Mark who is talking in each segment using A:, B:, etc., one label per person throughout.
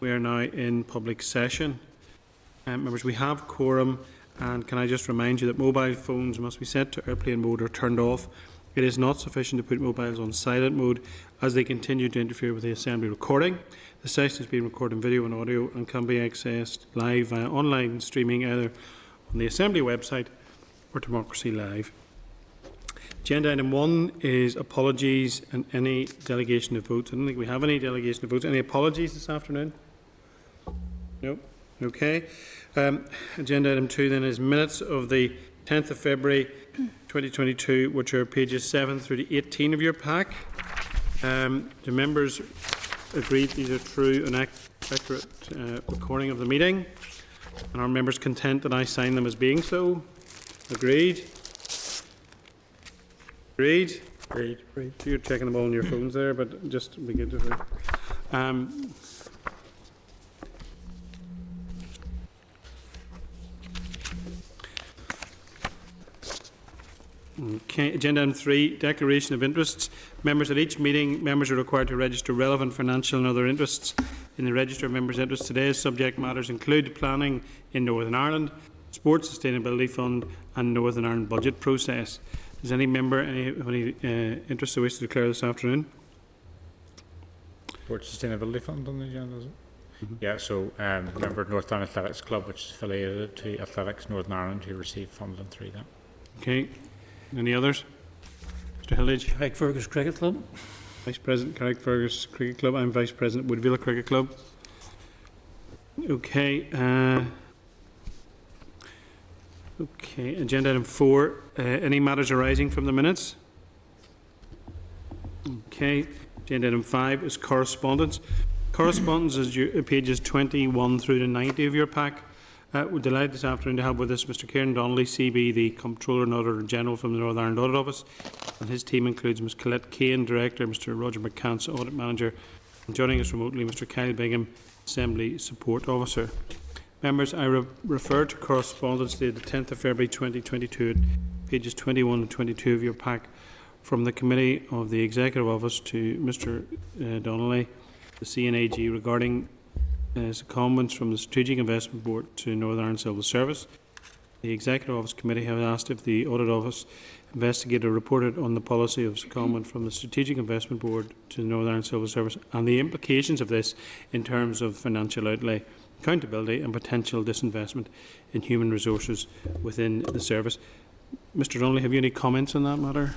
A: We are now in public session. Members, we have quorum, and can I just remind you that mobile phones must be set to airplane mode or turned off. It is not sufficient to put mobiles on silent mode as they continue to interfere with the Assembly recording. The session is being recorded in video and audio and can be accessed live via online streaming either on the Assembly website or Democracy Live. Agenda item 1 is apologies and any delegation of votes. I don't think we have any delegation of votes. Any apologies this afternoon? No? Okay. Agenda item 2 then is minutes of the 10th of February 2022, which are pages 7 through to 18 of your pack. The members agreed these are true and accurate recording of the meeting, and are members content that I sign them as being so? Agreed? Agreed? Agreed. Agreed. You're checking them all on your phones there, but just begin to Okay, agenda item 3, declaration of interests. Members, at each meeting, members are required to register relevant financial and other interests in the register of members' interests. Today's subject matters include planning in Northern Ireland, Sports Sustainability Fund and Northern Ireland budget process. Does any member have any interest they wish to declare this afternoon?
B: Sports Sustainability Fund on the agenda, is it? Yeah, so member of North Ireland Athletics Club, which is affiliated to Athletics Northern Ireland, who received funding through that. Okay. Any others? Mr. Hillage.
C: Carrickfergus Cricket Club.
A: Vice President, Carrickfergus Cricket Club. I'm Vice President, Woodville Cricket Club. Okay. Okay. Agenda item 4. Any matters arising from the minutes? Okay. Agenda item 5 is correspondence. Correspondence is pages 21 through to 90 of your pack. We're delighted this afternoon to have with us Mr. Kieran Donnelly, CB, the Comptroller and Auditor General from the Northern Ireland Audit Office, and his team includes Ms Colette Kane, Director, Mr Roger McCants, Audit Manager, and joining us remotely Mr Kyle Bingham, Assembly Support Officer. Members, I refer to correspondence dated the 10th of February 2022 at pages 21 and 22 of your pack from the Committee of the Executive Office to Mr Donnelly, the CNAG, regarding comments from the Strategic Investment Board to Northern Ireland Civil Service. The Executive Office Committee have asked if the Audit Office investigator reported on the policy of secondment from the Strategic Investment Board to the Northern Ireland Civil Service and the implications of this in terms of financial outlay, accountability and potential disinvestment in human resources within the service. Mr Donnelly, have you any comments on that matter?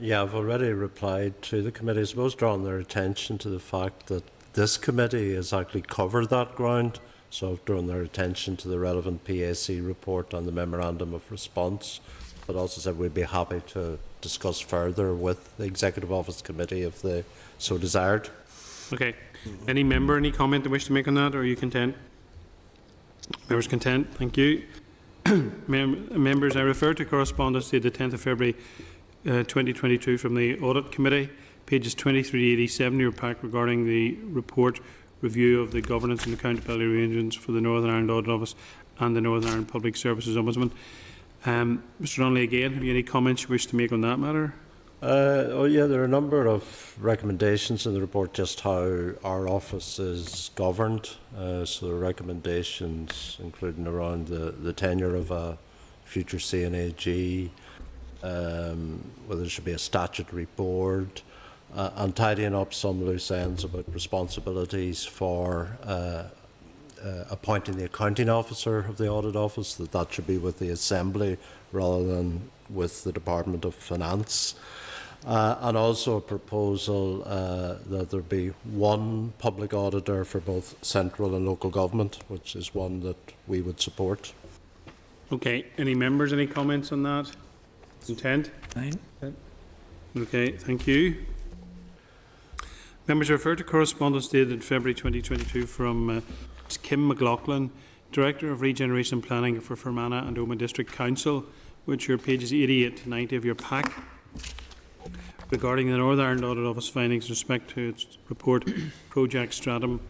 C: Yeah, I've already replied to the committee. I suppose drawing their attention to the fact that this committee has actually covered that ground, so I've drawn their attention to the relevant PAC report and the Memorandum of Response, but also said we'd be happy to discuss further with the Executive Office Committee if they so desired. Okay.
A: Any member, any comment they wish to make on that, or are you content? Members content? Thank you. Members, I refer to correspondence dated the 10th of February 2022 from the Audit Committee, pages 23 to 87 of your pack, regarding the report review of the governance and accountability arrangements for the Northern Ireland Audit Office and the Northern Ireland Public Services Ombudsman. Mr Donnelly, again, have you any comments you wish to make on that matter?
C: Oh yeah, there are a number of recommendations in the report just how our office is governed. So there are recommendations including around the tenure of a future CNAG, whether there should be a statutory board, and tidying up some loose ends about responsibilities for appointing the accounting officer of the audit office, that should be with the Assembly rather than with the Department of Finance. And also a proposal that there be one public auditor for both central and local government, which is one that we would support.
A: Okay. Any members, any comments on that? Content?
D: Fine.
A: Okay, thank you. Members, refer to correspondence dated February 2022 from Kim McLaughlin, Director of Regeneration and Planning for Fermanagh and Omagh District Council, which are pages 88 to 90 of your pack, regarding the Northern Ireland Audit Office findings with respect to its report Project Stratum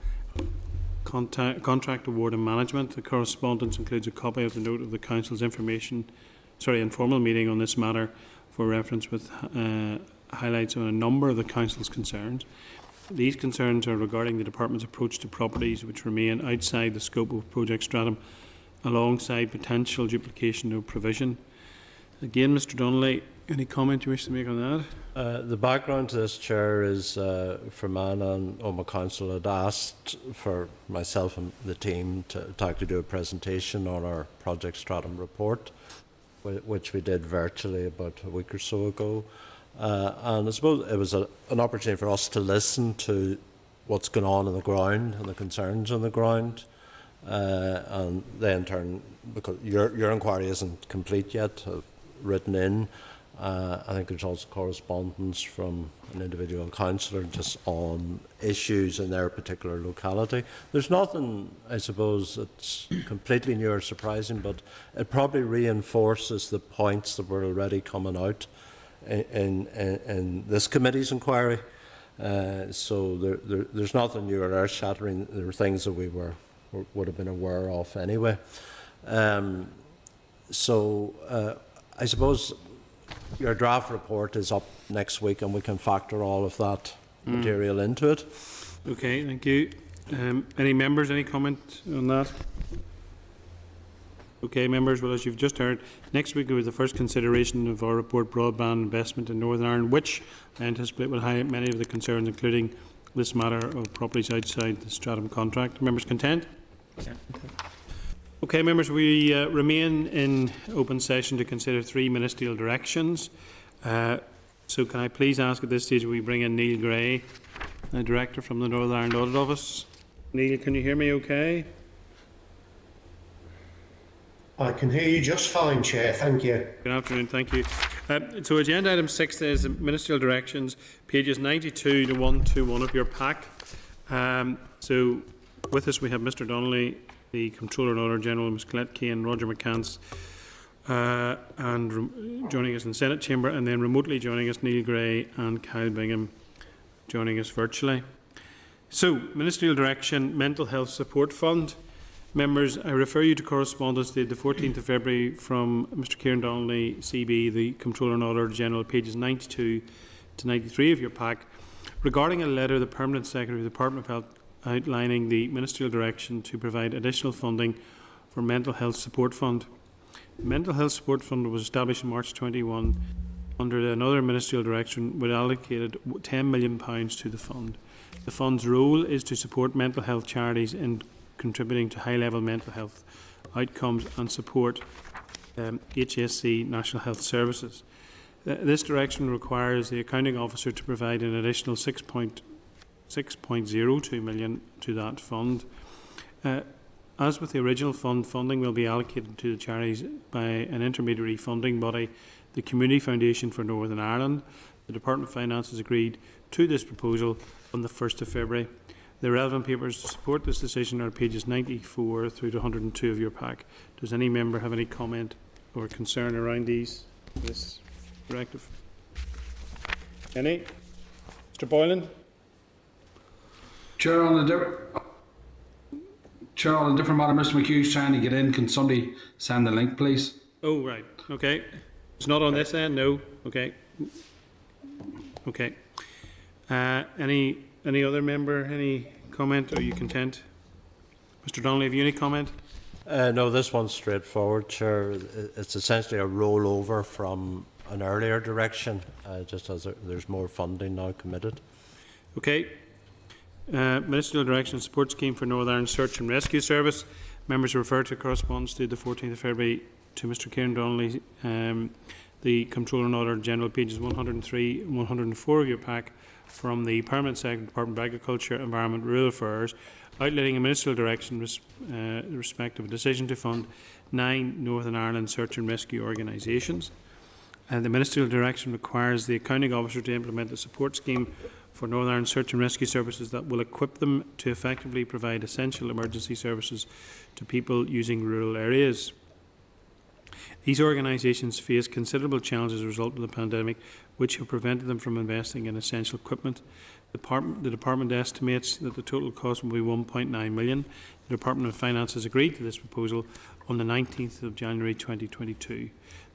A: Contract Award and Management. The correspondence includes a copy of the note of the Council's informal meeting on this matter for reference, with highlights on a number of the Council's concerns. These concerns are regarding the Department's approach to properties which remain outside the scope of Project Stratum, alongside potential duplication of provision. Again, Mr Donnelly, any comment you wish to make on that?
C: The background to this, Chair, is Fermanagh and Omagh Council had asked for myself and the team to actually do a presentation on our Project Stratum report, which we did virtually about a week or so ago. And I suppose it was an opportunity for us to listen to what's going on the ground and the concerns on the ground. And then in turn, because your inquiry isn't complete yet, written in, I think there's also correspondence from an individual councillor just on issues in their particular locality. There's nothing, I suppose, that's completely new or surprising, but it probably reinforces the points that were already coming out in this committee's inquiry. So there's nothing new or earth-shattering. There are things that we would have been aware of anyway. I suppose your draft report is up next week and we can factor all of that material into it.
A: Okay, thank you. Any members, any comment on that? Okay, members, well, as you've just heard, next week will be the first consideration of our report, Broadband Investment in Northern Ireland, which I anticipate will highlight many of the concerns, including this matter of properties outside the Stratum contract. Members content?
B: Yeah.
A: Okay, members, we remain in open session to consider 3 ministerial directions. So can I please ask at this stage we bring in Neil Gray, the Director from the Northern Ireland Audit Office. Neil, can you hear me okay?
D: I can hear you just fine, Chair. Thank you.
A: Good afternoon. Thank you. So agenda item 6 is ministerial directions, pages 92 to 121 of your pack. So with us we have Mr Donnelly, the Comptroller and Auditor General, Ms Colette Kane, Roger McCants, and joining us in the Senate chamber, and then remotely joining us Neil Gray and Kyle Bingham joining us virtually. So, Ministerial Direction, Mental Health Support Fund. Members, I refer you to correspondence dated the 14th of February from Mr Kieran Donnelly, CB, the Comptroller and Auditor General, pages 92 to 93 of your pack, regarding a letter of the Permanent Secretary of the Department of Health outlining the ministerial direction to provide additional funding for Mental Health Support Fund. The Mental Health Support Fund was established in March 21 under another ministerial direction, which allocated £10 million to the fund. The fund's role is to support mental health charities in contributing to high-level mental health outcomes and support HSC National Health Services. This direction requires the accounting officer to provide an additional £6.02 million to that fund. As with the original fund, funding will be allocated to the charities by an intermediary funding body, the Community Foundation for Northern Ireland. The Department of Finance has agreed to this proposal on the 1st of February. The relevant papers to support this decision are pages 94 through to 102 of your pack. Does any member have any comment or concern around this directive? Any? Mr Boylan?
E: Chair, on a different matter, Mr McHugh's trying to get in. Can somebody send the link, please?
A: Oh, right. Okay. It's not on this end? No? Okay. Okay. Any other member, any comment? Are you content? Mr Donnelly, have you any comment?
C: No, this one's straightforward, Chair. It's essentially a rollover from an earlier direction, just as there's more funding now committed. Okay.
A: Ministerial Direction Support Scheme for Northern Ireland Search and Rescue Service. Members refer to correspondence dated the 14th of February to Mr Kieran Donnelly, the Comptroller and Auditor General, pages 103 and 104 of your pack, from the Permanent Secretary, Department of Agriculture, Environment and Rural Affairs, outlining a ministerial direction respect of a decision to fund 9 Northern Ireland search and rescue organisations. The ministerial direction requires the accounting officer to implement a support scheme for Northern Ireland search and rescue services that will equip them to effectively provide essential emergency services to people using rural areas. These organisations face considerable challenges as a result of the pandemic, which have prevented them from investing in essential equipment. The Department estimates that the total cost will be £1.9 million. The Department of Finance has agreed to this proposal on the 19th of January 2022.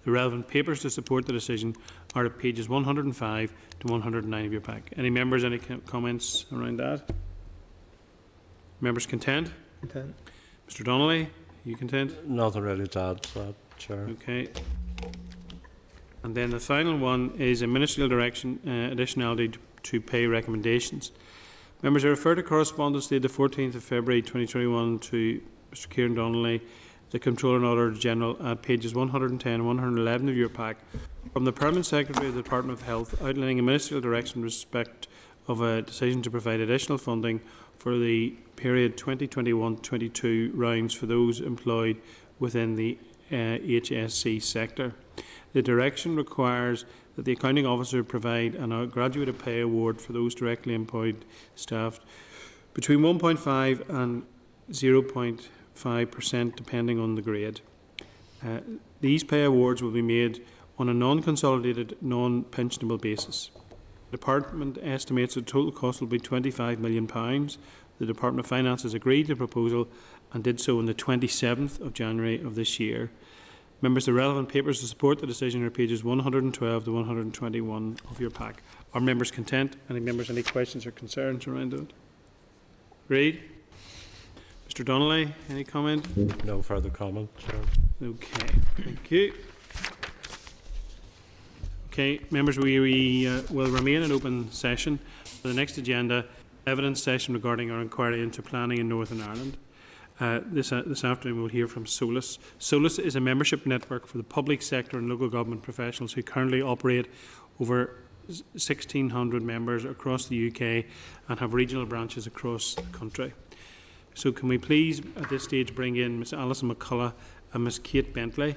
A: The relevant papers to support the decision are at pages 105 to 109 of your pack. Any members, any comments around that? Members content?
F: Content.
A: Mr Donnelly, are you content?
C: Nothing really to add to that, Chair.
A: Okay. And then the final one is a ministerial direction, additionality to pay recommendations. Members, I refer to correspondence dated the 14th of February 2021 to Mr Kieran Donnelly, the Comptroller and Auditor General, at pages 110 and 111 of your pack, from the Permanent Secretary of the Department of Health, outlining a ministerial direction in respect of a decision to provide additional funding for the period 2021-22 rounds for those employed within the HSC sector. The direction requires that the accounting officer provide a graduated pay award for those directly employed staff between 1.5 and 0.5% depending on the grade. These pay awards will be made on a non-consolidated, non-pensionable basis. The Department estimates the total cost will be £25 million. The Department of Finance has agreed to the proposal and did so on the 27th of January of this year. Members, the relevant papers to support the decision are pages 112 to 121 of your pack. Are members content? Any members, any questions or concerns around it? Agreed? Mr Donnelly, any comment?
C: No further comment, Chair.
A: Okay, thank you. Okay, members, we will remain in open session for the next agenda, evidence session regarding our inquiry into planning in Northern Ireland. This afternoon we'll hear from SOLACE. SOLACE is a membership network for the public sector and local government professionals who currently operate over 1,600 members across the UK and have regional branches across the country. So can we please at this stage bring in Ms Alison McCullough and Ms Kate Bentley,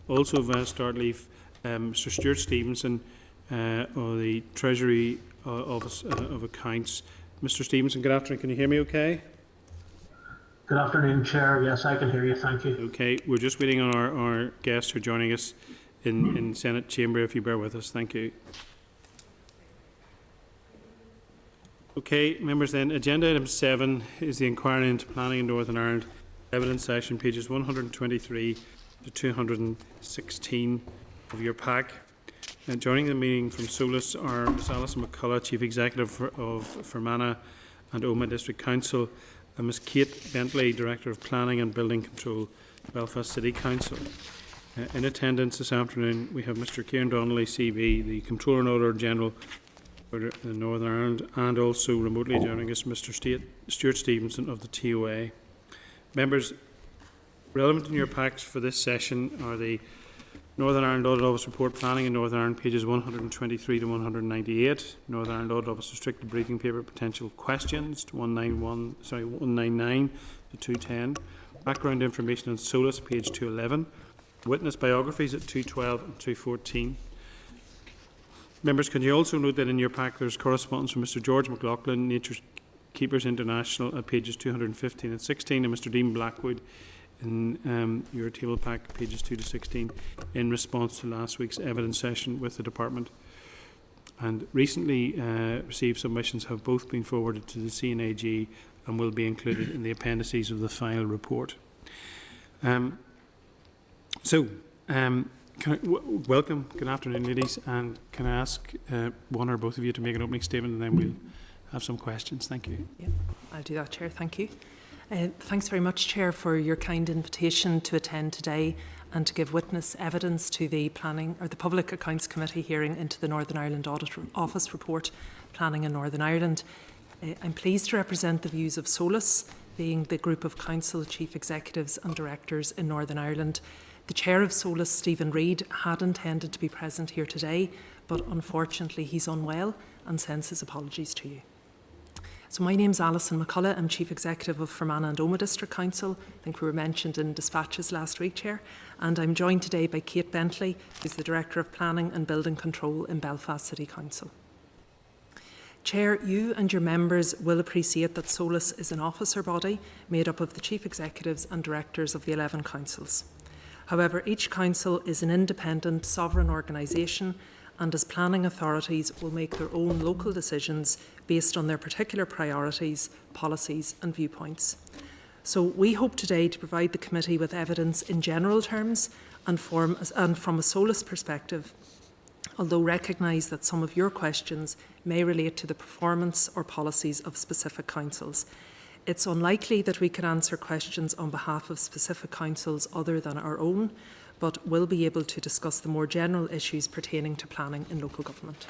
A: also of Startleaf, Mr Stuart Stevenson of the Treasury Office of Accounts. Mr Stevenson, good afternoon, can you hear me okay?
G: Good afternoon, Chair. Yes, I can hear you. Thank you.
A: Okay, we're just waiting on our guests who are joining us in Senate Chamber, if you bear with us. Thank you. Okay, members, then, agenda item 7 is the inquiry into planning in Northern Ireland, evidence session, pages 123 to 216 of your pack. Joining the meeting from SOLACE are Ms Alison McCullough, Chief Executive of Fermanagh and Omagh District Council, and Ms Kate Bentley, Director of Planning and Building Control, Belfast City Council. In attendance this afternoon we have Mr Kieran Donnelly, CB, the Comptroller and Auditor General for Northern Ireland, and also remotely joining us Mr Stuart Stevenson of the TOA. Members, relevant in your packs for this session are the Northern Ireland Audit Office Report, Planning in Northern Ireland, pages 123 to 198. Northern Ireland Audit Office Restricted Briefing Paper, Potential Questions, 199 to 210. Background Information on SOLACE, page 211. Witness Biographies at 212 and 214. Members, can you also note that in your pack there's correspondence from Mr George McLaughlin, Nature Keepers International, at pages 215 and 16, and Mr Dean Blackwood in your table pack, pages 2 to 16, in response to last week's evidence session with the Department. And recently received submissions have both been forwarded to the CNAG and will be included in the appendices of the final report. Welcome, good afternoon ladies, and can I ask one or both of you to make an opening statement and then we'll have some questions. Thank you.
H: Yeah, I'll do that, Chair. Thank you. Thanks very much, Chair, for your kind invitation to attend today and to give witness evidence to the Public Accounts Committee hearing into the Northern Ireland Audit Office Report, Planning in Northern Ireland. I'm pleased to represent the views of SOLACE, being the group of Council Chief Executives and Directors in Northern Ireland. The Chair of SOLACE, Stephen Reid, had intended to be present here today, but unfortunately he's unwell and sends his apologies to you. So my name's Alison McCullough. I'm Chief Executive of Fermanagh and Omagh District Council. I think we were mentioned in dispatches last week, Chair. And I'm joined today by Kate Bentley, who's the Director of Planning and Building Control in Belfast City Council. Chair, you and your members will appreciate that SOLACE is an officer body made up of the Chief Executives and Directors of the 11 councils. However, each council is an independent, sovereign organisation, and as planning authorities will make their own local decisions based on their particular priorities, policies and viewpoints. So we hope today to provide the committee with evidence in general terms and from a SOLACE perspective, although recognise that some of your questions may relate to the performance or policies of specific councils. It's unlikely that we can answer questions on behalf of specific councils other than our own, but will be able to discuss the more general issues pertaining to planning in local government.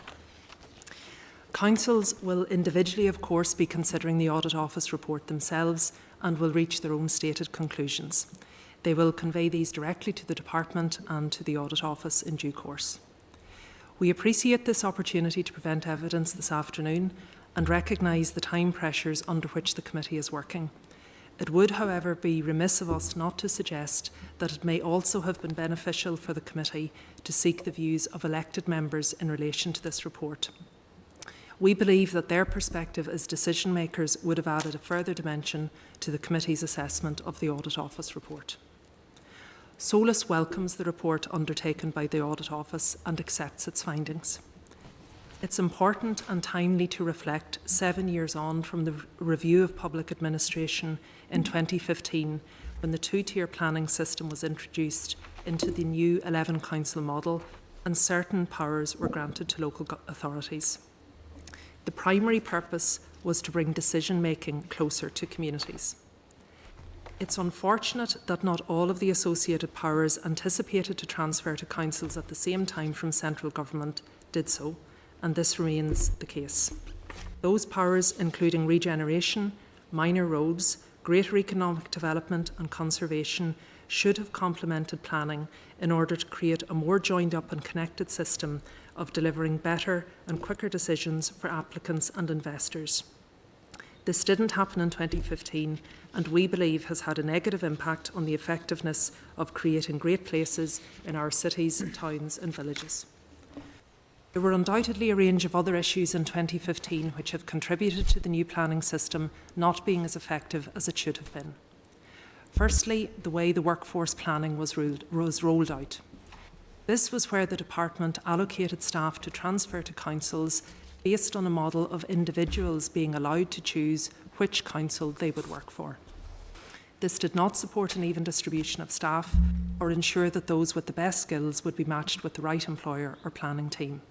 H: Councils will individually, of course, be considering the Audit Office report themselves and will reach their own stated conclusions. They will convey these directly to the Department and to the Audit Office in due course. We appreciate this opportunity to present evidence this afternoon and recognise the time pressures under which the committee is working. It would, however, be remiss of us not to suggest that it may also have been beneficial for the committee to seek the views of elected members in relation to this report. We believe that their perspective as decision makers would have added a further dimension to the committee's assessment of the Audit Office report. SOLACE welcomes the report undertaken by the Audit Office and accepts its findings. It's important and timely to reflect 7 years on from the review of public administration in 2015, when the two-tier planning system was introduced into the new 11 council model and certain powers were granted to local authorities. The primary purpose was to bring decision-making closer to communities. It's unfortunate that not all of the associated powers anticipated to transfer to councils at the same time from central government did so, and this remains the case. Those powers, including regeneration, minor roads, greater economic development and conservation, should have complemented planning in order to create a more joined-up and connected system of delivering better and quicker decisions for applicants and investors. This didn't happen in 2015 and we believe has had a negative impact on the effectiveness of creating great places in our cities, towns and villages. There were undoubtedly a range of other issues in 2015 which have contributed to the new planning system not being as effective as it should have been. Firstly, the way the workforce planning was rolled out. This was where the department allocated staff to transfer to councils based on a model of individuals being allowed to choose which council they would work for. This did not support an even distribution of staff or ensure that those with the best skills would be matched with the right employer or planning team.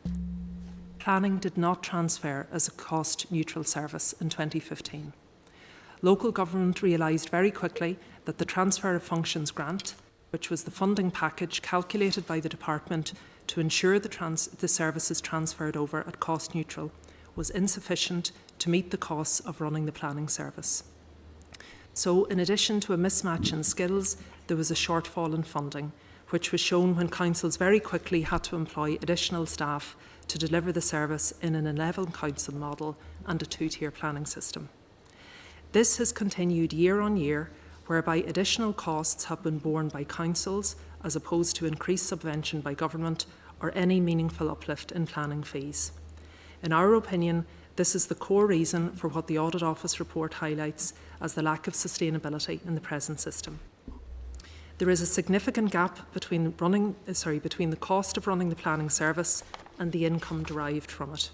H: Planning did not transfer as a cost-neutral service in 2015. Local government realised very quickly that the Transfer of Functions grant, which was the funding package calculated by the department to ensure the services transferred over at cost neutral, was insufficient to meet the costs of running the planning service. So, in addition to a mismatch in skills, there was a shortfall in funding, which was shown when councils very quickly had to employ additional staff to deliver the service in an 11 council model and a two-tier planning system. This has continued year on year, whereby additional costs have been borne by councils as opposed to increased subvention by government or any meaningful uplift in planning fees. In our opinion, this is the core reason for what the Audit Office report highlights as the lack of sustainability in the present system. There is a significant gap between the cost of running the planning service and the income derived from it.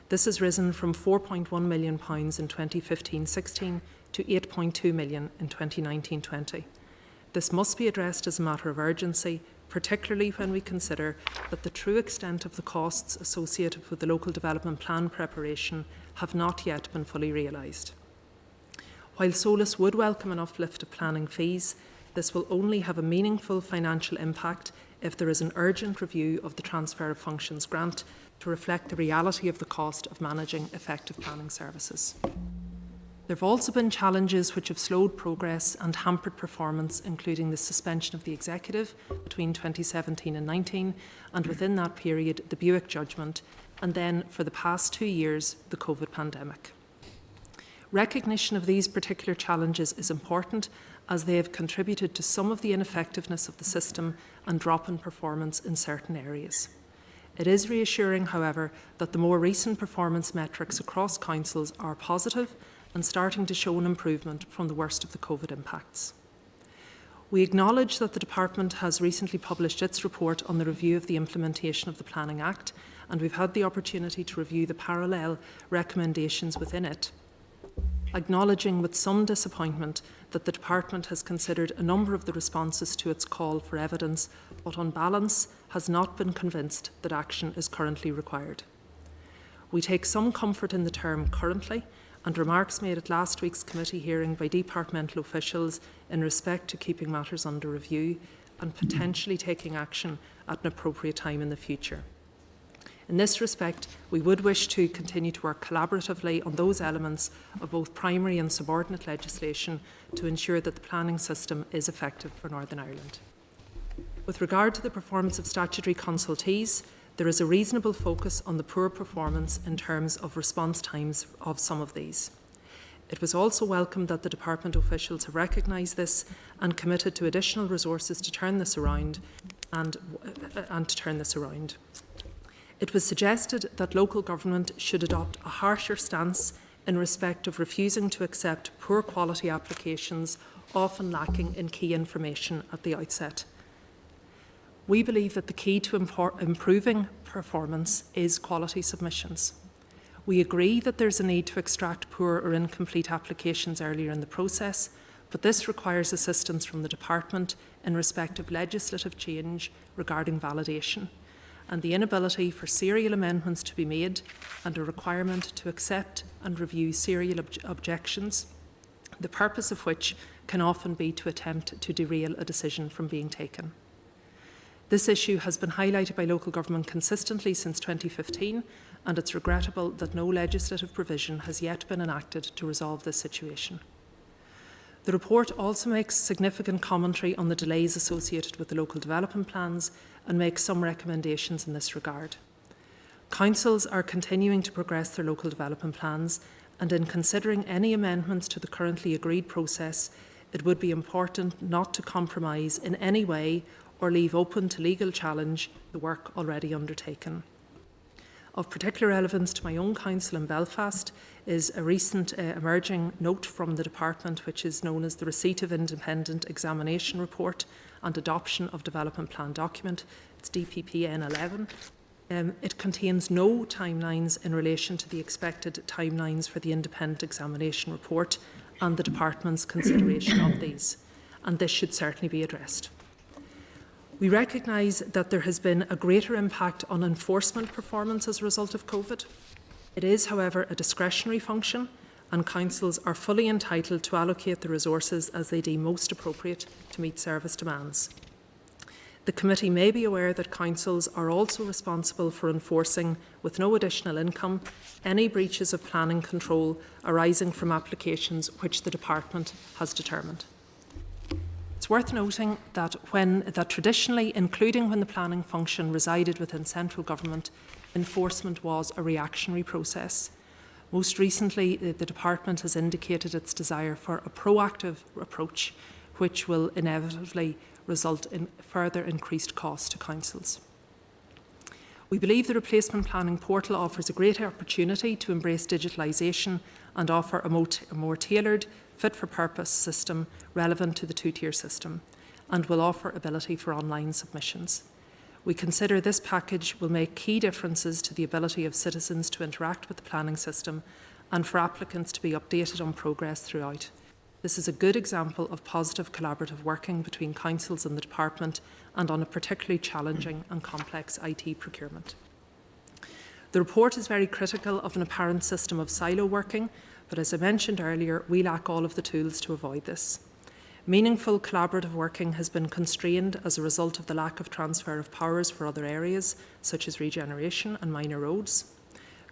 H: This has risen from £4.1 million in 2015-16 to £8.2 million in 2019-20. This must be addressed as a matter of urgency, particularly when we consider that the true extent of the costs associated with the local development plan preparation have not yet been fully realised. While SOLACE would welcome an uplift of planning fees, this will only have a meaningful financial impact if there is an urgent review of the Transfer of Functions grant to reflect the reality of the cost of managing effective planning services. There have also been challenges which have slowed progress and hampered performance, including the suspension of the executive between 2017 and 19, and within that period, the Buick judgment, and then, for the past 2 years, the COVID pandemic. Recognition of these particular challenges is important as they have contributed to some of the ineffectiveness of the system and drop in performance in certain areas. It is reassuring, however, that the more recent performance metrics across councils are positive and starting to show an improvement from the worst of the COVID impacts. We acknowledge that the Department has recently published its report on the review of the implementation of the Planning Act, and we've had the opportunity to review the parallel recommendations within it. acknowledging with some disappointment that the Department has considered a number of the responses to its call for evidence, but on balance has not been convinced that action is currently required. We take some comfort in the term currently, and remarks made at last week's committee hearing by departmental officials in respect to keeping matters under review and potentially taking action at an appropriate time in the future. In this respect, we would wish to continue to work collaboratively on those elements of both primary and subordinate legislation to ensure that the planning system is effective for Northern Ireland. With regard to the performance of statutory consultees, there is a reasonable focus on the poor performance in terms of response times of some of these. It was also welcome that the Department officials have recognised this and committed to additional resources to turn this around It was suggested that local government should adopt a harsher stance in respect of refusing to accept poor quality applications, often lacking in key information at the outset. We believe that the key to improving performance is quality submissions. We agree that there's a need to extract poor or incomplete applications earlier in the process, but this requires assistance from the Department in respect of legislative change regarding validation, and the inability for serial amendments to be made and a requirement to accept and review serial objections, the purpose of which can often be to attempt to derail a decision from being taken. This issue has been highlighted by local government consistently since 2015, and it's regrettable that no legislative provision has yet been enacted to resolve this situation. The report also makes significant commentary on the delays associated with the local development plans and makes some recommendations in this regard. Councils are continuing to progress their local development plans, and in considering any amendments to the currently agreed process, it would be important not to compromise in any way or leave open to legal challenge the work already undertaken. Of particular relevance to my own council in Belfast is a recent emerging note from the Department, which is known as the Receipt of Independent Examination Report and Adoption of Development Plan Document. It's DPPN 11. It contains no timelines in relation to the expected timelines for the Independent Examination Report and the Department's consideration of these, and this should certainly be addressed. We recognise that there has been a greater impact on enforcement performance as a result of COVID. It is, however, a discretionary function, and councils are fully entitled to allocate the resources as they deem most appropriate to meet service demands. The committee may be aware that councils are also responsible for enforcing, with no additional income, any breaches of planning control arising from applications which the Department has determined. It's worth noting that traditionally, including when the planning function resided within central government, enforcement was a reactionary process. Most recently, the Department has indicated its desire for a proactive approach, which will inevitably result in further increased costs to councils. We believe the replacement planning portal offers a great opportunity to embrace digitalisation and offer a more tailored, fit-for-purpose system relevant to the two-tier system, and will offer ability for online submissions. We consider this package will make key differences to the ability of citizens to interact with the planning system and for applicants to be updated on progress throughout. This is a good example of positive collaborative working between councils and the Department, and on a particularly challenging and complex IT procurement. The report is very critical of an apparent system of silo working, but as I mentioned earlier, we lack all of the tools to avoid this. Meaningful collaborative working has been constrained as a result of the lack of transfer of powers for other areas, such as regeneration and minor roads.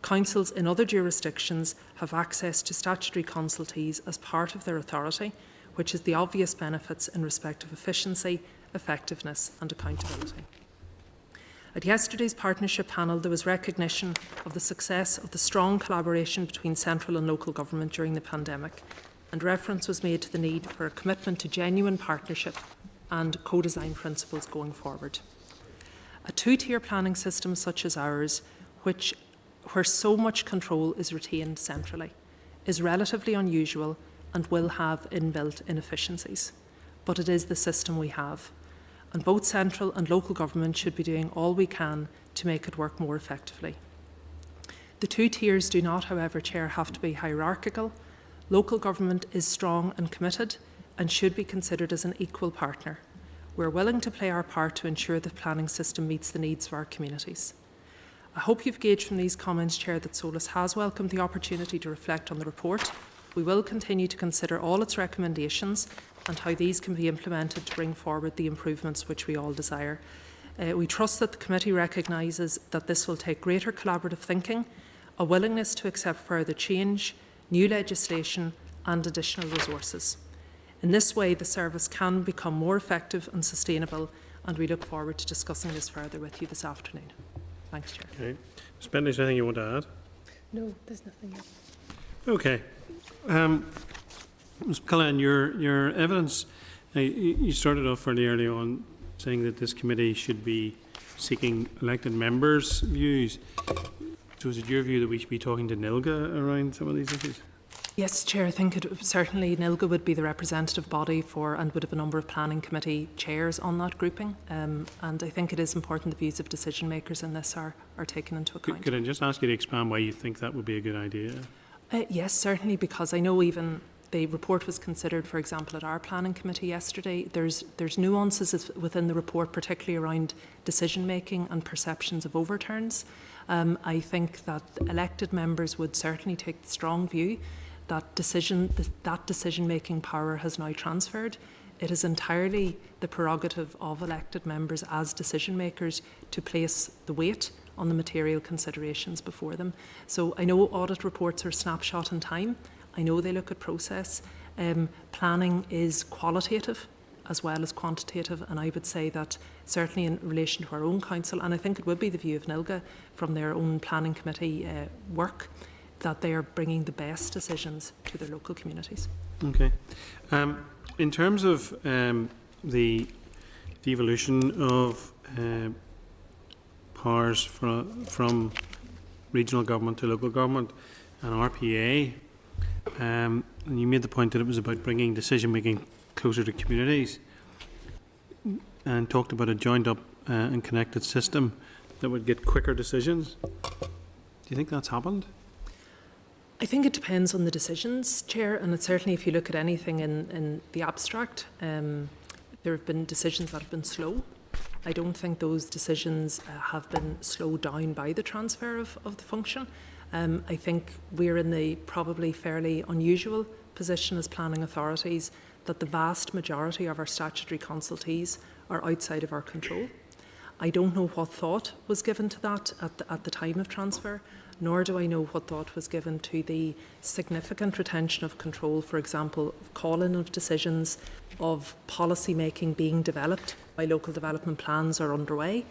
H: Councils in other jurisdictions have access to statutory consultees as part of their authority, which has the obvious benefits in respect of efficiency, effectiveness and accountability. At yesterday's partnership panel, there was recognition of the success of the strong collaboration between central and local government during the pandemic, and reference was made to the need for a commitment to genuine partnership and co-design principles going forward. A two-tier planning system such as ours, where so much control is retained centrally, is relatively unusual and will have inbuilt inefficiencies. But it is the system we have, and both central and local government should be doing all we can to make it work more effectively. The two tiers do not, however, Chair, have to be hierarchical, Local government is strong and committed and should be considered as an equal partner. We're willing to play our part to ensure the planning system meets the needs of our communities. I hope you've gauged from these comments, Chair, that SOLACE has welcomed the opportunity to reflect on the report. We will continue to consider all its recommendations and how these can be implemented to bring forward the improvements which we all desire. We trust that the committee recognises that this will take greater collaborative thinking, a willingness to accept further change, new legislation and additional resources. In this way, the service can become more effective and sustainable, and we look forward to discussing this further with you this afternoon. Thanks, Chair.
A: Okay. Ms. Bentley, is there anything you want to add?
F: No, there's nothing else.
A: Okay. Ms. McCullough, your evidence, you started off fairly early on saying that this committee should be seeking elected members' views. So is it your view that we should be talking to NILGA around some of these issues?
H: Yes, Chair, I think certainly NILGA would be the representative body for and would have a number of planning committee chairs on that grouping. And I think it is important the views of decision makers in this are taken into account.
A: Could I just ask you to expand why you think that would be a good idea?
H: Yes, certainly, because I know even the report was considered, for example, at our planning committee yesterday. There's nuances within the report, particularly around decision making and perceptions of overturns. I think that elected members would certainly take the strong view that decision-making power has now transferred. It is entirely the prerogative of elected members as decision-makers to place the weight on the material considerations before them. So I know audit reports are a snapshot in time. I know they look at process. Planning is qualitative as well as quantitative, and I would say that certainly in relation to our own council, and I think it would be the view of NILGA from their own planning committee work, that they are bringing the best decisions to their local communities.
A: Okay. In terms of the devolution of powers from regional government to local government and RPA, and you made the point that it was about bringing decision making closer to communities and talked about a joined up and connected system that would get quicker decisions. Do you think that's happened?
H: I think it depends on the decisions, Chair, and it's certainly if you look at anything in the abstract, there have been decisions that have been slow. I don't think those decisions have been slowed down by the transfer of the function. I think we're in the probably fairly unusual position as planning authorities that the vast majority of our statutory consultees are outside of our control. I don't know what thought was given to that at the time of transfer, nor do I know what thought was given to the significant retention of control, for example, of call-in of decisions, of policy making being developed by local development plans are underway.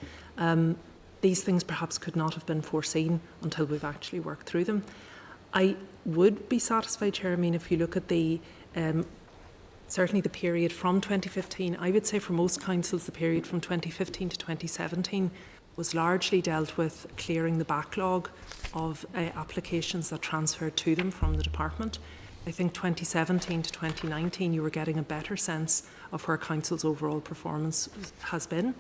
H: These things perhaps could not have been foreseen until we've actually worked through them. I would be satisfied, Chair, if you look at the certainly the period from 2015, I would say for most councils the period from 2015 to 2017 was largely dealt with clearing the backlog of applications that transferred to them from the department. I think 2017 to 2019 you were getting a better sense of where council's overall performance has been.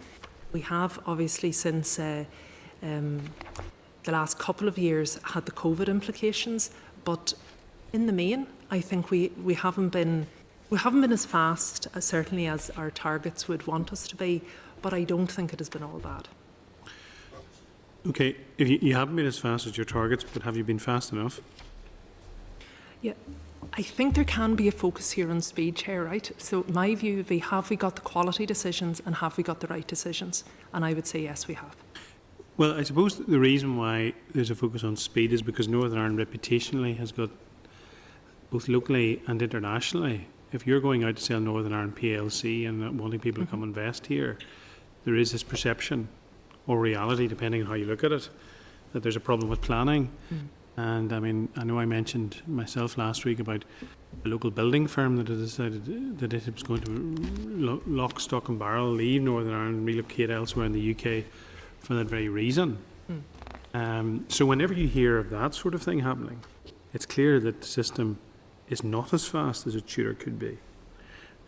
H: We have obviously since the last couple of years had the COVID implications, but in the main I think we haven't been as fast certainly as our targets would want us to be, but I don't think it has been all bad.
A: Okay, if you haven't been as fast as your targets, but have you been fast enough?
H: Yeah, I think there can be a focus here on speed, Chair, right? So my view would be, have we got the quality decisions and have we got the right decisions? And I would say yes, we have.
A: Well, I suppose the reason why there's a focus on speed is because Northern Ireland reputationally has got, both locally and internationally, if you're going out to sell Northern Ireland PLC and wanting people to come invest here, there is this perception or reality, depending on how you look at it, that there's a problem with planning. And I know I mentioned myself last week about a local building firm that had decided that it was going to lock, stock and barrel, leave Northern Ireland and relocate elsewhere in the UK for that very reason. So whenever you hear of that sort of thing happening, it's clear that the system is not as fast as it should or could be.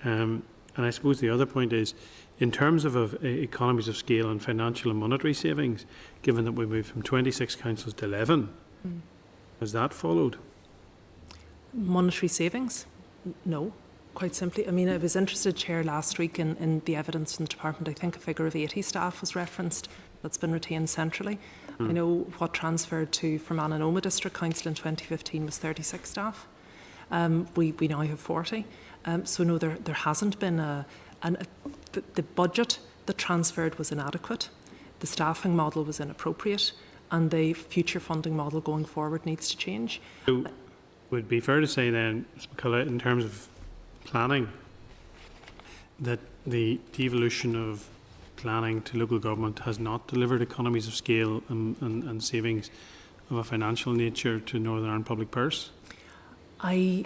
A: And I suppose the other point is, in terms of economies of scale and financial and monetary savings, given that we moved from 26 councils to 11, has that followed?
H: Monetary savings? No, quite simply. I mean, I was interested, Chair, last week in the evidence from the department. I think a figure of 80 staff was referenced that's been retained centrally. I know what transferred to Fermanagh and Omagh District Council in 2015 was 36 staff. We now have 40. So no, there hasn't been the budget that transferred was inadequate. The staffing model was inappropriate, and the future funding model going forward needs to change.
A: So, would it be fair to say then, Ms. McCullough, in terms of planning, that the devolution of planning to local government has not delivered economies of scale and savings of a financial nature to Northern Ireland public purse?
H: My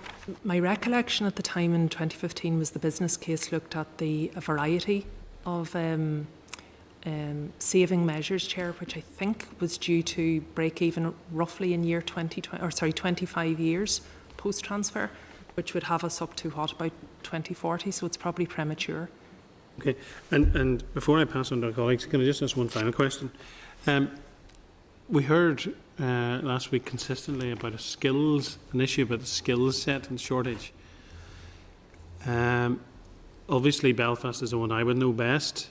H: recollection at the time in 2015 was the business case looked at a variety of saving measures, Chair, which I think was due to break even roughly in year 25 years post transfer, which would have us up to what, about 2040? So it's probably premature.
A: Okay, and before I pass on to our colleagues, can I just ask one final question? We heard last week consistently about an issue about the skills set and shortage. Obviously Belfast is the one I would know best,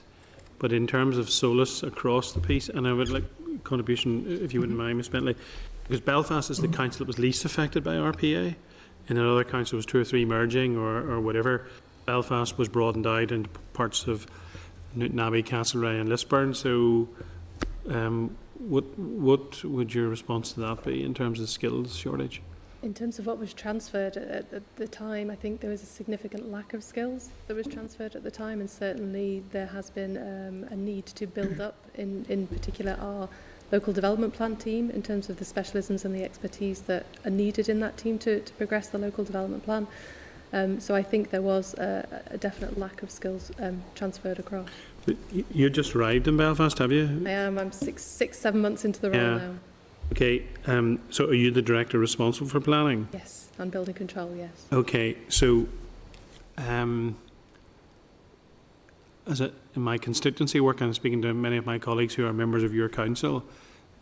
A: but in terms of SOLACE across the piece, and I would like contribution, if you wouldn't mind, Ms. Bentley, because Belfast is the council that was least affected by RPA, and another council was 2 or 3 merging or whatever. Belfast was broadened out into parts of Newton Abbey, Castlereagh and Lisburn. So what would your response to that be in terms of skills shortage?
F: In terms of what was transferred at the time, I think there was a significant lack of skills that was transferred at the time, and certainly there has been a need to build up, in particular, our local development plan team in terms of the specialisms and the expertise that are needed in that team to progress the local development plan. So I think there was a definite lack of skills transferred across.
A: You just arrived in Belfast, have you?
F: I am. I'm 7 months into the role now.
A: Okay, so are you the director responsible for planning?
F: Yes, and building control, yes.
A: Okay, so as in my constituency work, and speaking to many of my colleagues who are members of your council,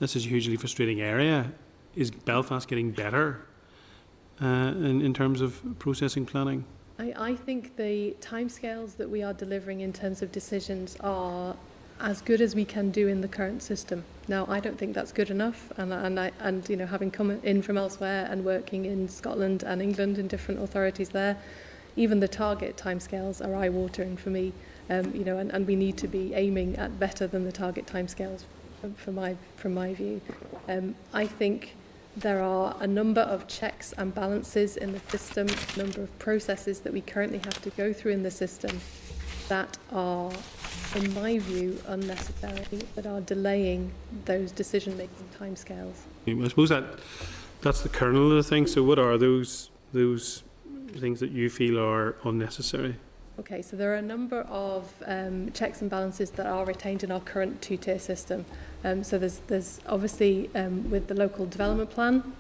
A: this is a hugely frustrating area. Is Belfast getting better in terms of processing planning?
F: I think the timescales that we are delivering in terms of decisions are as good as we can do in the current system. Now, I don't think that's good enough, and you know, having come in from elsewhere and working in Scotland and England in different authorities there, even the target timescales are eye-watering for me. You know, and we need to be aiming at better than the target timescales, from my view. I think there are a number of checks and balances in the system, a number of processes that we currently have to go through in the system that are, in my view, unnecessary, that are delaying those decision-making timescales.
A: I suppose that's the kernel of the thing. So what are those things that you feel are unnecessary?
F: Okay, so there are a number of checks and balances that are retained in our current two-tier system. So there's obviously with the local development plan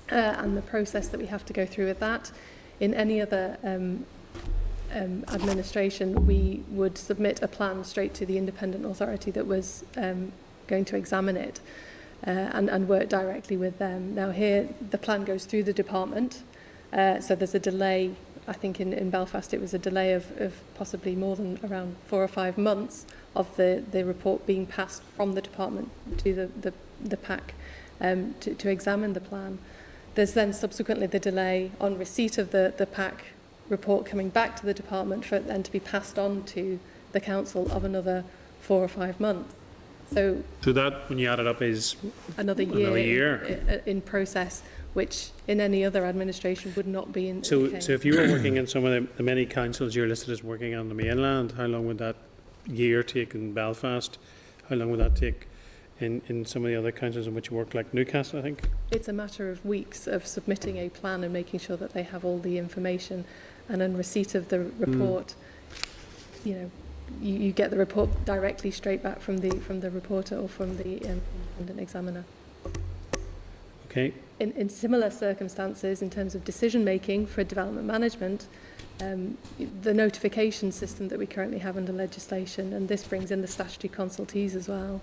F: and the process that we have to go through with that. In any other administration, we would submit a plan straight to the independent authority that was going to examine it and work directly with them. Now here, the plan goes through the department, so there's a delay. I think in Belfast it was a delay of possibly more than around 4 or 5 months of the report being passed from the department to the PAC to examine the plan. There's then subsequently the delay on receipt of the PAC report coming back to the department for it then to be passed on to the council of another 4 or 5 months. So
A: that, when you add it up, is
F: another year in process, which in any other administration would not be in.
A: So if you were working in some of the many councils you're listed as working on the mainland, how long would that year take in Belfast? How long would that take in some of the other councils in which you work, like Newcastle, I think? It's
F: a matter of weeks of submitting a plan and making sure that they have all the information, and on receipt of the report, you know, you get the report directly straight back from the reporter or from the independent examiner.
A: Okay.
F: In similar circumstances, in terms of decision making for development management, the notification system that we currently have under legislation, and this brings in the statutory consultees as well,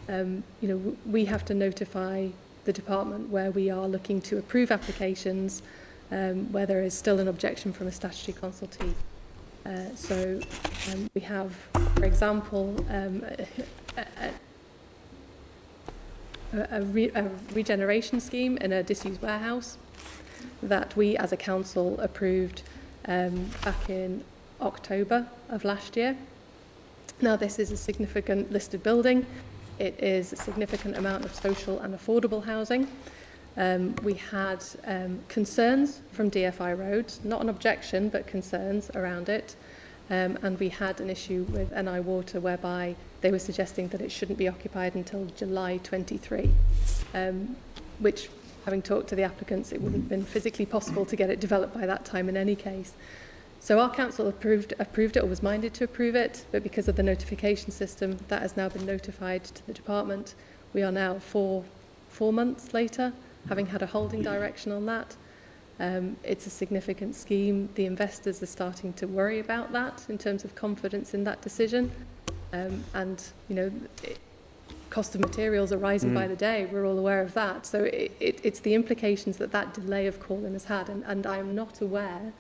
F: you know, we have to notify the department where we are looking to approve applications where there is still an objection from a statutory consultee. We have, for example, a regeneration scheme in a disused warehouse that we as a council approved back in October of last year. Now, this is a significant listed building. It is a significant amount of social and affordable housing. We had concerns from DFI Roads, not an objection, but concerns around it. And we had an issue with NI Water whereby they were suggesting that it shouldn't be occupied until July 23, which, having talked to the applicants, it wouldn't have been physically possible to get it developed by that time in any case. So our council approved it, or was minded to approve it, but because of the notification system, that has now been notified to the department. We are now four months later, having had a holding direction on that. It's a significant scheme. The investors are starting to worry about that in terms of confidence in that decision. Cost of materials are rising by the day. We're all aware of that. So it's the implications that delay of call-in has had. And I am not aware,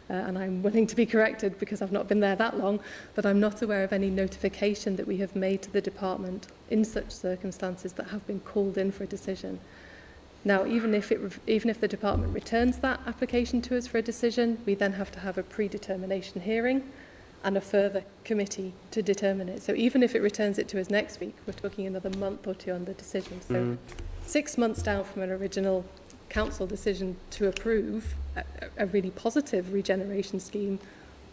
F: and I'm willing to be corrected because I've not been there that long, but I'm not aware of any notification that we have made to the department in such circumstances that have been called in for a decision. Now, even if the department returns that application to us for a decision, we then have to have a predetermination hearing and a further committee to determine it. So even if it returns it to us next week, we're talking another month or two on the decision. So 6 months down from an original council decision to approve a really positive regeneration scheme,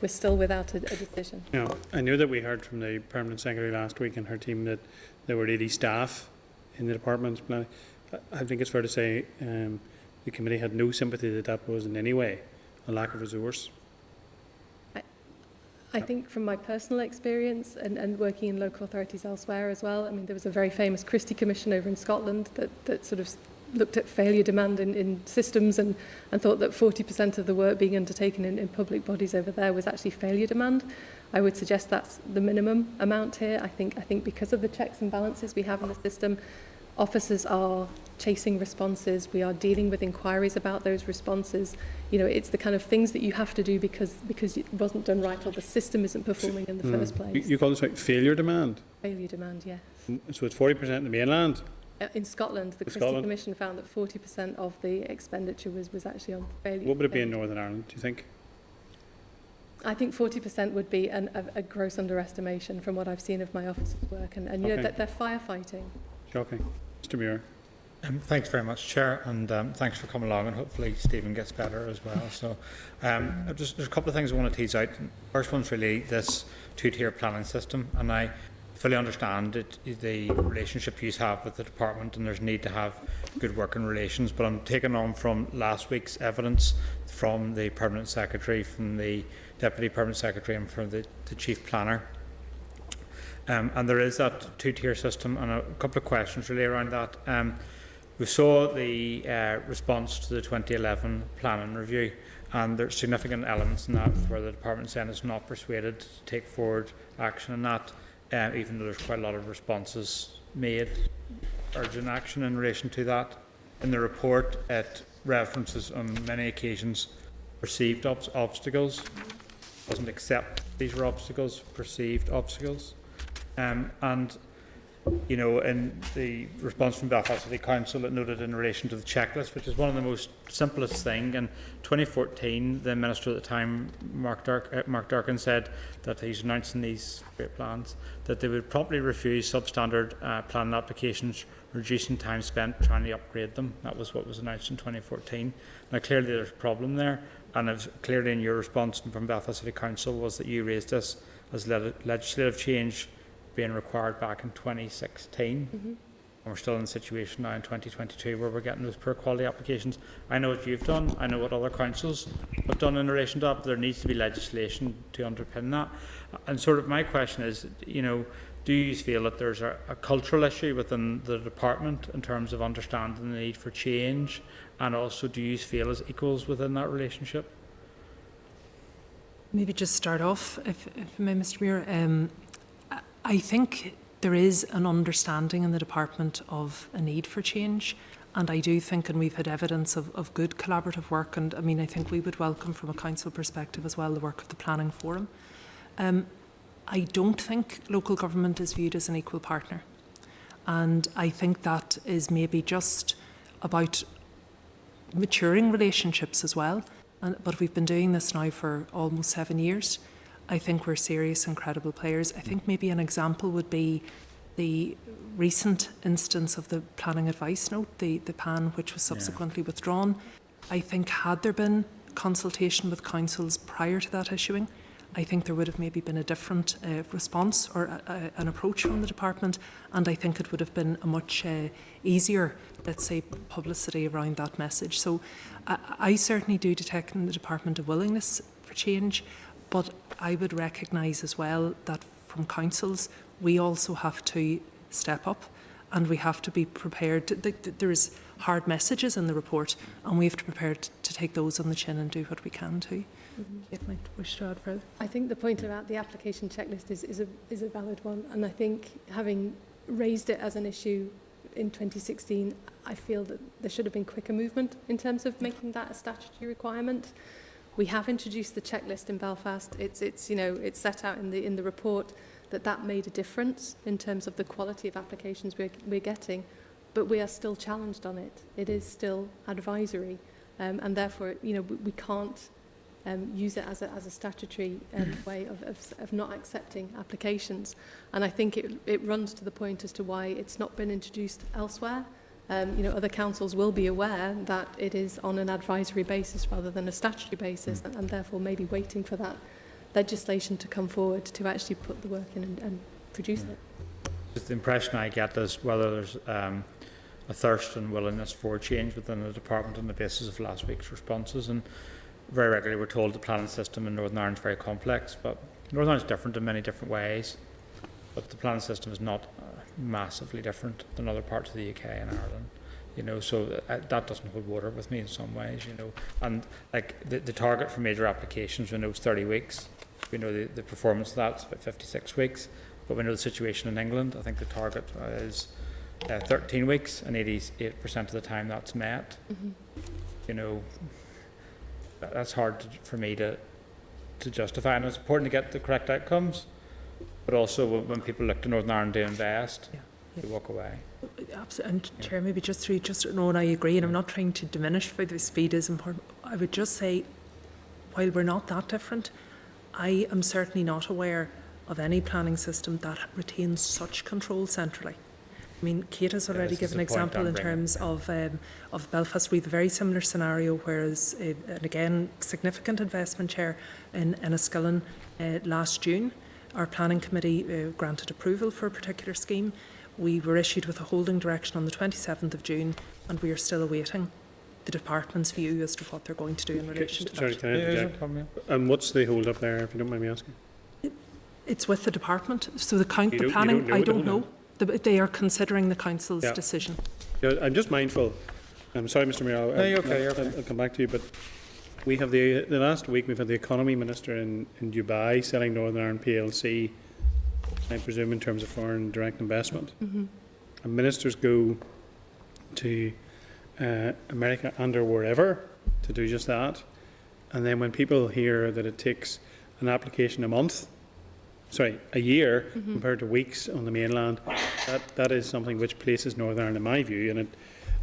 F: we're still without a decision.
A: Now, I know that we heard from the Permanent Secretary last week and her team that there were 80 staff in the department. I think it's fair to say the committee had no sympathy that was in any way a lack of resource.
F: I think from my personal experience and working in local authorities elsewhere as well, I mean, there was a very famous Christie Commission over in Scotland that sort of looked at failure demand in systems and thought that 40% of the work being undertaken in public bodies over there was actually failure demand. I would suggest that's the minimum amount here. I think because of the checks and balances we have in the system, officers are chasing responses. We are dealing with inquiries about those responses. You know, it's the kind of things that you have to do because it wasn't done right or the system isn't performing in the first place.
A: You call this like failure demand?
F: Failure demand, yes.
A: So it's 40% in the mainland?
F: In Scotland, the Christie Commission found that 40% of the expenditure was actually on failure.
A: What would it be in Northern Ireland, do you think?
F: I think 40% would be a gross underestimation from what I've seen of my officers' work. And you know, that they're firefighting.
A: Shocking. Mr. Muir.
B: Thanks very much, Chair, and thanks for coming along, and hopefully Stephen gets better as well. So there's a couple of things I want to tease out. First one's really this two-tier planning system, and I fully understand the relationship you have with the department, and there's need to have good working relations, but I'm taking on from last week's evidence from the Permanent Secretary, from the Deputy Permanent Secretary, and from the Chief Planner. And there is that two-tier system, and a couple of questions really around that. We saw the response to the 2011 planning review, and there's significant elements in that where the department saying it's not persuaded to take forward action in that, even though there's quite a lot of responses made urgent action in relation to that. In the report, it references on many occasions perceived obstacles. It doesn't accept these were obstacles, perceived obstacles. And, you know, in the response from Belfast City Council, it noted in relation to the checklist, which is one of the most simplest things. In 2014, the Minister at the time, Mark Durkan, said that he's announcing these great plans, that they would promptly refuse substandard planning applications, reducing time spent trying to upgrade them. That was what was announced in 2014. Now, clearly there's a problem there, and it's clearly in your response from Belfast City Council was that you raised this as legislative change being required back in 2016. And we're still in a situation now in 2022 where we're getting those poor quality applications. I know what you've done, I know what other councils have done in relation to that, but there needs to be legislation to underpin that. And sort of my question is, you know, do you feel that there's a cultural issue within the department in terms of understanding the need for change, and also do you feel as equals within that relationship?
H: Maybe just start off, if I may, Mr. Muir. I think there is an understanding in the department of a need for change, And I do think, and we've had evidence of good collaborative work, and I mean, I think we would welcome from a council perspective as well the work of the Planning Forum. I don't think local government is viewed as an equal partner. And I think that is maybe just about maturing relationships as well. But we've been doing this now for almost 7 years. I think we're serious and credible players. I think maybe an example would be the recent instance of the planning advice note, the PAN, which was subsequently withdrawn. I think had there been consultation with councils prior to that issuing, I think there would have maybe been a different response or an approach from the department, and I think it would have been a much easier, let's say, publicity around that message. So I certainly do detect in the department a willingness for change, but I would recognise as well that from councils we also have to step up and we have to be prepared. There's hard messages in the report and we have to be prepared to take those on the chin and do what we can too. Kate might wish to add further.
F: I think the point about the application checklist is a valid one, and I think having raised it as an issue in 2016, I feel that there should have been quicker movement in terms of making that a statutory requirement. We have introduced the checklist in Belfast. It's set out in the report that made a difference in terms of the quality of applications we're getting, but we are still challenged on it. It is still advisory, and therefore we can't use it as a statutory way of not accepting applications. And I think it runs to the point as to why it's not been introduced elsewhere. Other councils will be aware that it is on an advisory basis rather than a statutory basis, and therefore maybe waiting for that legislation to come forward to actually put the work in and produce it.
B: Just the impression I get is whether there's a thirst and willingness for change within the department on the basis of last week's responses. And very regularly we're told the planning system in Northern Ireland is very complex, but Northern Ireland is different in many different ways, but the planning system is not massively different than other parts of the UK and Ireland, so that doesn't hold water with me in some ways, and like the target for major applications, we know it's 30 weeks, we know the performance of that's about 56 weeks, but we know the situation in England, I think the target is 13 weeks and 88% of the time that's met. That's hard for me to justify, and it's important to get the correct outcomes, but also when people look to Northern Ireland to invest, they walk away.
H: Absolutely. And Chair, maybe and I agree, and I'm not trying to diminish why the speed is important. I would just say, while we're not that different, I am certainly not aware of any planning system that retains such control centrally. I mean, Kate has already given an example in terms of Belfast. We have a very similar scenario, whereas, and again, significant investment, Chair, in Enniskillen last June. Our planning committee granted approval for a particular scheme. We were issued with a holding direction on the 27th of June, and we are still awaiting the department's view as to what they're going to do in relation to that.
A: Sorry, can I interject? And what's the hold up there, if you don't mind me asking?
H: It's with the department. So the planning, I don't know. They are considering the council's decision.
A: Yeah, I'm just mindful. I'm sorry, Mr. Mayor.
B: You're okay.
A: I'll come back to you, but we have the last week we've had the economy minister in Dubai selling Northern Ireland PLC, I presume in terms of foreign direct investment. And ministers go to America and or wherever to do just that, and then when people hear that it takes an application a year compared to weeks on the mainland, that is something which places Northern Ireland, in my view,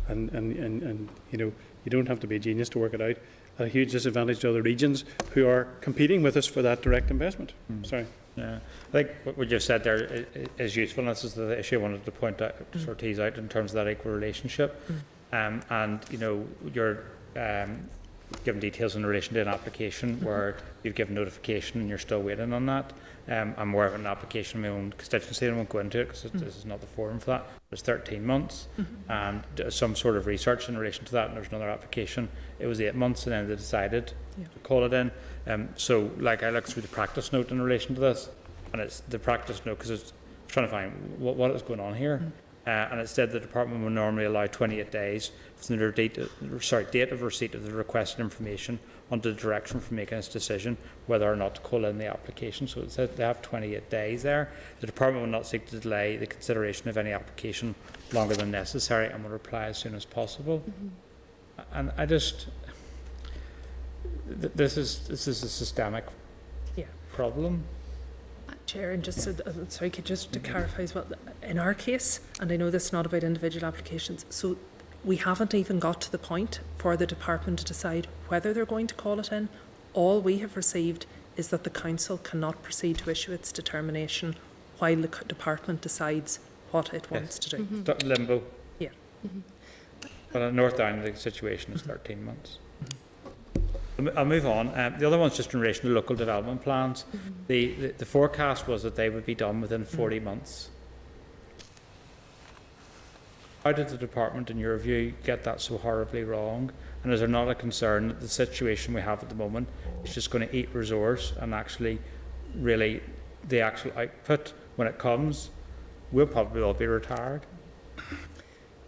A: and you don't have to be a genius to work it out, at a huge disadvantage to other regions who are competing with us for that direct investment. Sorry.
B: Yeah, I think what you've said there is useful, and this is the issue I wanted to point out, sort of tease out in terms of that equal relationship. And you're given details in relation to an application where you've given notification and you're still waiting on that. I'm aware of an application in my own constituency, and I won't go into it because this is not the forum for that. It was 13 months and some sort of research in relation to that, and there's another application. It was 8 months, and then they decided to call it in. So I looked through the practice note in relation to this, and it's the practice note because it's trying to find what is going on here. And it said the department would normally allow 28 days from the date of receipt of the requested information under the direction for making its decision whether or not to call in the application. So it says they have 28 days there. The Department will not seek to delay the consideration of any application longer than necessary and will reply as soon as possible. And I just, this is a systemic problem.
H: Chair, and just sorry, just to clarify as well, in our case, and I know this is not about individual applications, so we haven't even got to the point for the department to decide whether they're going to call it in. All we have received is that the council cannot proceed to issue its determination while the department decides what it wants to do.
B: Limbo.
H: Yeah.
B: But in North Down, the situation is 13 months. I'll move on. The other one's just in relation to local development plans. The forecast was that they would be done within 40 months. How did the department, in your view, get that so horribly wrong? And is there not a concern that the situation we have at the moment is just going to eat resource, and actually, really, the actual output, when it comes, we'll probably all be retired?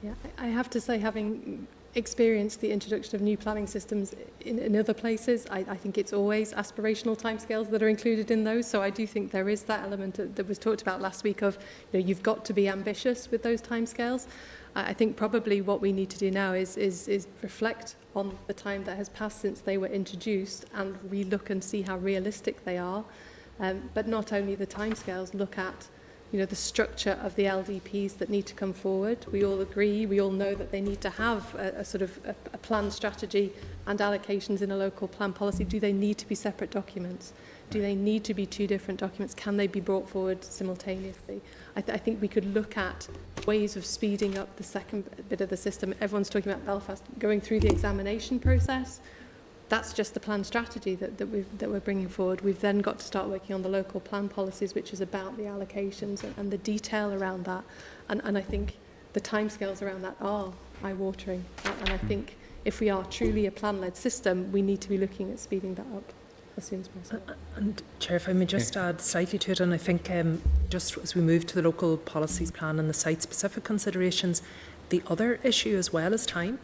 F: Yeah, I have to say, having experienced the introduction of new planning systems in other places, I think it's always aspirational timescales that are included in those. So I do think there is that element that was talked about last week of, you've got to be ambitious with those timescales. I think probably what we need to do now is reflect on the time that has passed since they were introduced and relook and see how realistic they are. But not only the timescales, look at the structure of the LDPs that need to come forward. We all agree, we all know that they need to have a sort of a plan strategy and allocations in a local plan policy. Do they need to be separate documents? Do they need to be two different documents? Can they be brought forward simultaneously? I think we could look at ways of speeding up the second bit of the system. Everyone's talking about Belfast going through the examination process. That's just the plan strategy that we're bringing forward. We've then got to start working on the local plan policies, which is about the allocations and the detail around that. And I think the timescales around that are eye-watering. And I think if we are truly a plan-led system, we need to be looking at speeding that up as soon as possible.
H: And Chair, if I may just add slightly to it, and I think just as we move to the local policies plan and the site-specific considerations, the other issue as well as time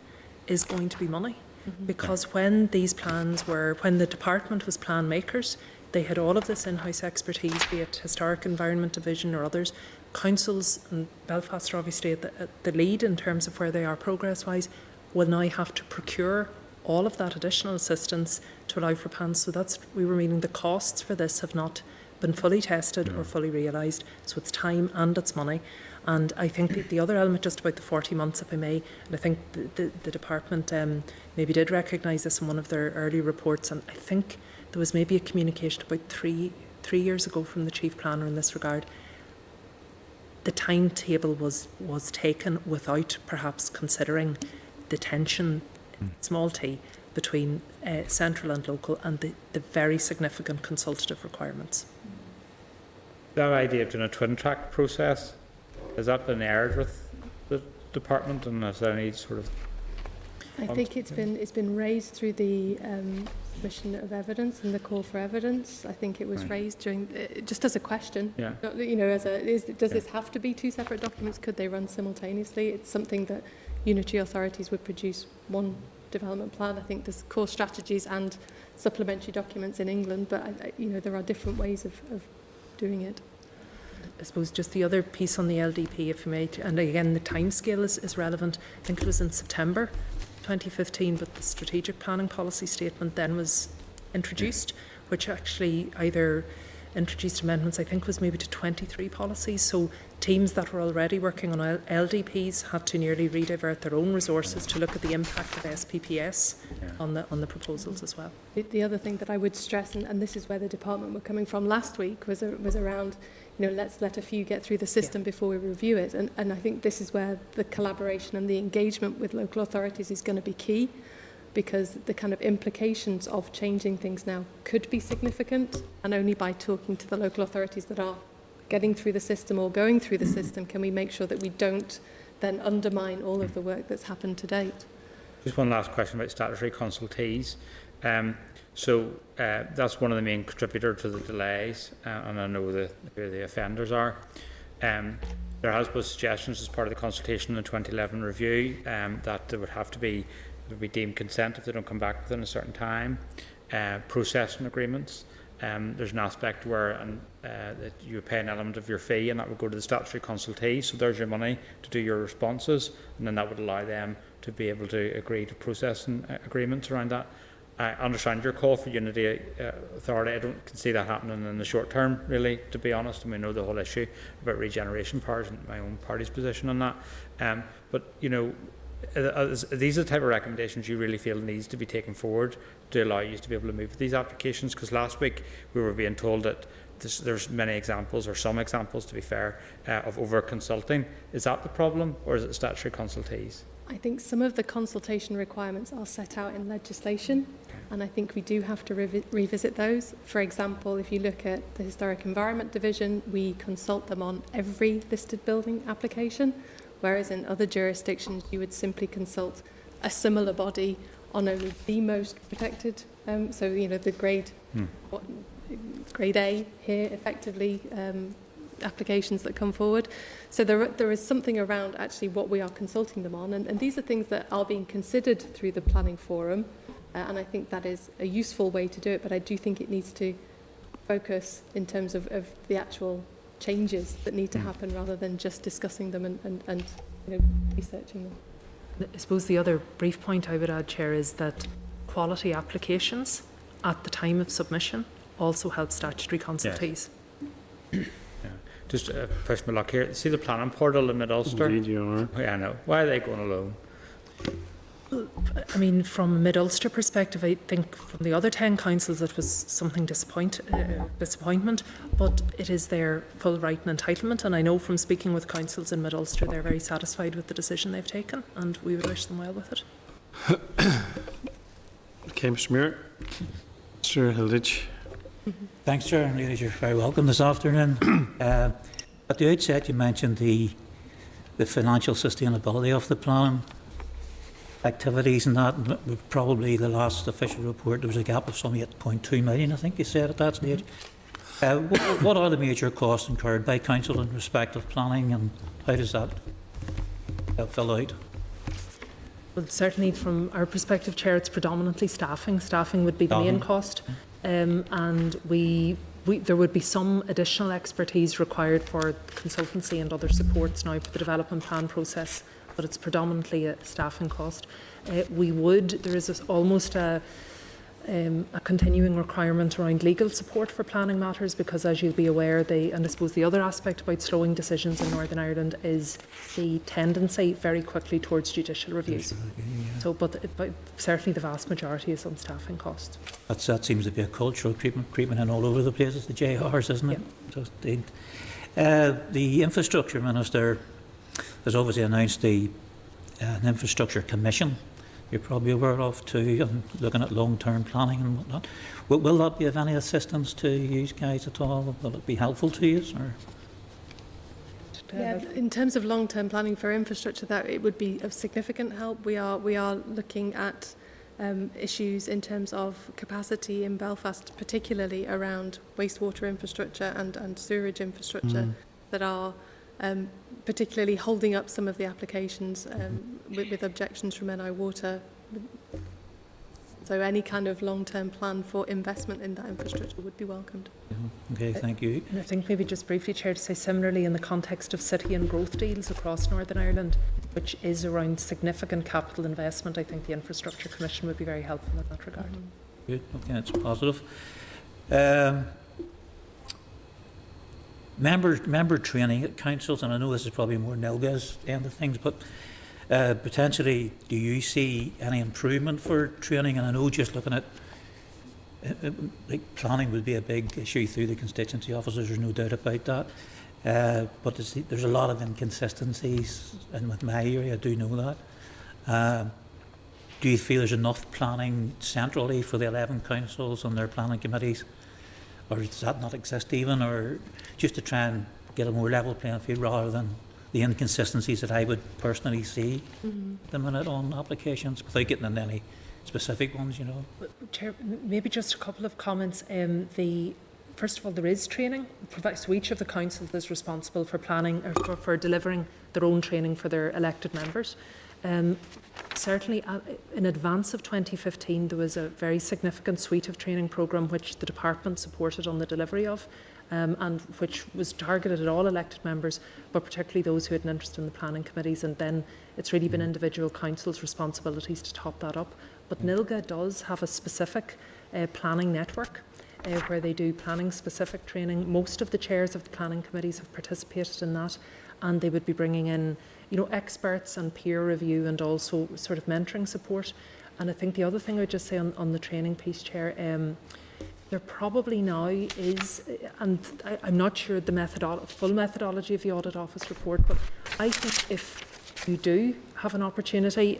H: is going to be money. Because when these plans when the department was plan makers, they had all of this in-house expertise, be it Historic Environment Division or others. Councils, and Belfast are obviously at the lead in terms of where they are progress-wise, will now have to procure all of that additional assistance to allow for plans. So we were meaning the costs for this have not been fully tested or fully realised. So it's time and it's money. And I think the other element, just about the 40 months, if I may, and I think the department maybe did recognise this in one of their early reports, and I think there was maybe a communication about three years ago from the Chief Planner in this regard. The timetable was taken without perhaps considering the tension, small t, between central and local and the very significant consultative requirements.
B: That idea of doing a twin track process, has that been aired with the department, and is there any sort of?
F: I think it's been raised through the submission of evidence and the call for evidence. I think it was raised during just as a question.
B: Yeah.
F: Does this have to be two separate documents? Could they run simultaneously? It's something that unitary authorities would produce one development plan. I think there's core strategies and supplementary documents in England, but there are different ways of doing it.
H: I suppose just the other piece on the LDP, if you may, and again the timescale is relevant. I think it was in September 2015, but the strategic planning policy statement then was introduced, which actually either introduced amendments, I think was maybe to 23 policies. So teams that were already working on LDPs had to nearly redivert their own resources to look at the impact of SPPS on the proposals as well.
F: The other thing that I would stress, and this is where the department were coming from last week, was around, let's let a few get through the system before we review it. And I think this is where the collaboration and the engagement with local authorities is going to be key, because the kind of implications of changing things now could be significant, and only by talking to the local authorities that are getting through the system or going through the system can we make sure that we don't then undermine all of the work that's happened to date.
B: Just one last question about statutory consultees. So that's one of the main contributors to the delays, and I know who the offenders are. There has been suggestions as part of the consultation in the 2011 review that there would have to be There'll be deemed consent if they don't come back within a certain time. Processing agreements. There's an aspect where that you pay an element of your fee, and that would go to the statutory consultee. So there's your money to do your responses, and then that would allow them to be able to agree to processing agreements around that. I understand your call for unity authority. I don't see that happening in the short term, really, to be honest. I mean, I know the whole issue about regeneration powers and my own party's position on that. But, you know, these are the type of recommendations you really feel needs to be taken forward to allow you to be able to move with these applications. Because last week we were being told that there's many examples, or some examples to be fair, of over-consulting. Is that the problem, or is it statutory consultees?
F: I think some of the consultation requirements are set out in legislation, and I think we do have to revisit those. For example, if you look at the Historic Environment Division, we consult them on every listed building application, whereas in other jurisdictions you would simply consult a similar body on only the most protected. So, you know, the grade A here, effectively, applications that come forward. So there is something around actually what we are consulting them on, and these are things that are being considered through the planning forum, and I think that is a useful way to do it, but I do think it needs to focus in terms of the actual changes that need to happen rather than just discussing them and you know, researching them.
H: I suppose the other brief point I would add, Chair, is that quality applications at the time of submission also help statutory consultees.
B: Yes. Just push my luck here. See the planning portal in Mid-Ulster?
A: Indeed you are.
B: Yeah, I know. Why are they going alone?
H: I mean, from a Mid-Ulster perspective, I think from the other 10 councils it was something disappointment, but it is their full right and entitlement, and I know from speaking with councils in Mid-Ulster they're very satisfied with the decision they've taken, and we would wish them well with it.
A: Okay, Mr. Muir. Mr. Hilditch.
I: Thanks, Chair, and ladies, you're very welcome this afternoon. At the outset, you mentioned the financial sustainability of the plan activities, and that probably the last official report there was a gap of some 8.2 million, I think you said at that stage. What are the major costs incurred by council in respect of planning, and how does that fill out?
H: Well, certainly from our perspective, Chair, it's predominantly staffing. Staffing would be the main cost. And there would be some additional expertise required for consultancy and other supports now for the development plan process, but it's predominantly a staffing cost. There is almost a continuing requirement around legal support for planning matters, because as you'll be aware, and I suppose the other aspect about slowing decisions in Northern Ireland is the tendency very quickly towards judicial reviews. So, but certainly the vast majority is on staffing costs.
I: That seems to be a cultural creeping in all over the places, the JRs, isn't it? Yeah. The Infrastructure Minister has obviously announced an Infrastructure Commission. You're probably aware of too, and looking at long-term planning and whatnot. Will that be of any assistance to you guys at all? Will it be helpful to you? Or?
F: Yeah, in terms of long-term planning for infrastructure, that it would be of significant help. We are looking at issues in terms of capacity in Belfast, particularly around wastewater infrastructure and sewerage infrastructure that are particularly holding up some of the applications with objections from NI Water. So any kind of long-term plan for investment in that infrastructure would be welcomed.
I: Okay, thank you.
H: And I think maybe just briefly, Chair, to say similarly in the context of city and growth deals across Northern Ireland, which is around significant capital investment, I think the Infrastructure Commission would be very helpful in that regard.
I: Good, okay, that's positive. Member training at councils, and I know this is probably more Nilga's end of things, but potentially, do you see any improvement for training? And I know just looking at like planning would be a big issue through the constituency officers, there's no doubt about that. But there's a lot of inconsistencies, and with my area, I do know that. Do you feel there's enough planning centrally for the 11 councils and their planning committees? Or does that not exist even, or just to try and get a more level playing field rather than the inconsistencies that I would personally see at the minute on applications, without getting into any specific ones, you know?
H: Chair, maybe just a couple of comments. First of all, there is training. So each of the councils is responsible for planning or for delivering their own training for their elected members. Certainly, in advance of 2015, there was a very significant suite of training programme which the department supported on the delivery of, and which was targeted at all elected members, but particularly those who had an interest in the planning committees. And then it's really been individual councils' responsibilities to top that up. But NILGA does have a specific planning network where they do planning-specific training. Most of the chairs of the planning committees have participated in that, and they would be bringing in, you know, experts and peer review and also sort of mentoring support. And I think the other thing I would just say on the training piece, Chair, there probably now is, and I'm not sure the full methodology of the Audit Office report, but I think if you do have an opportunity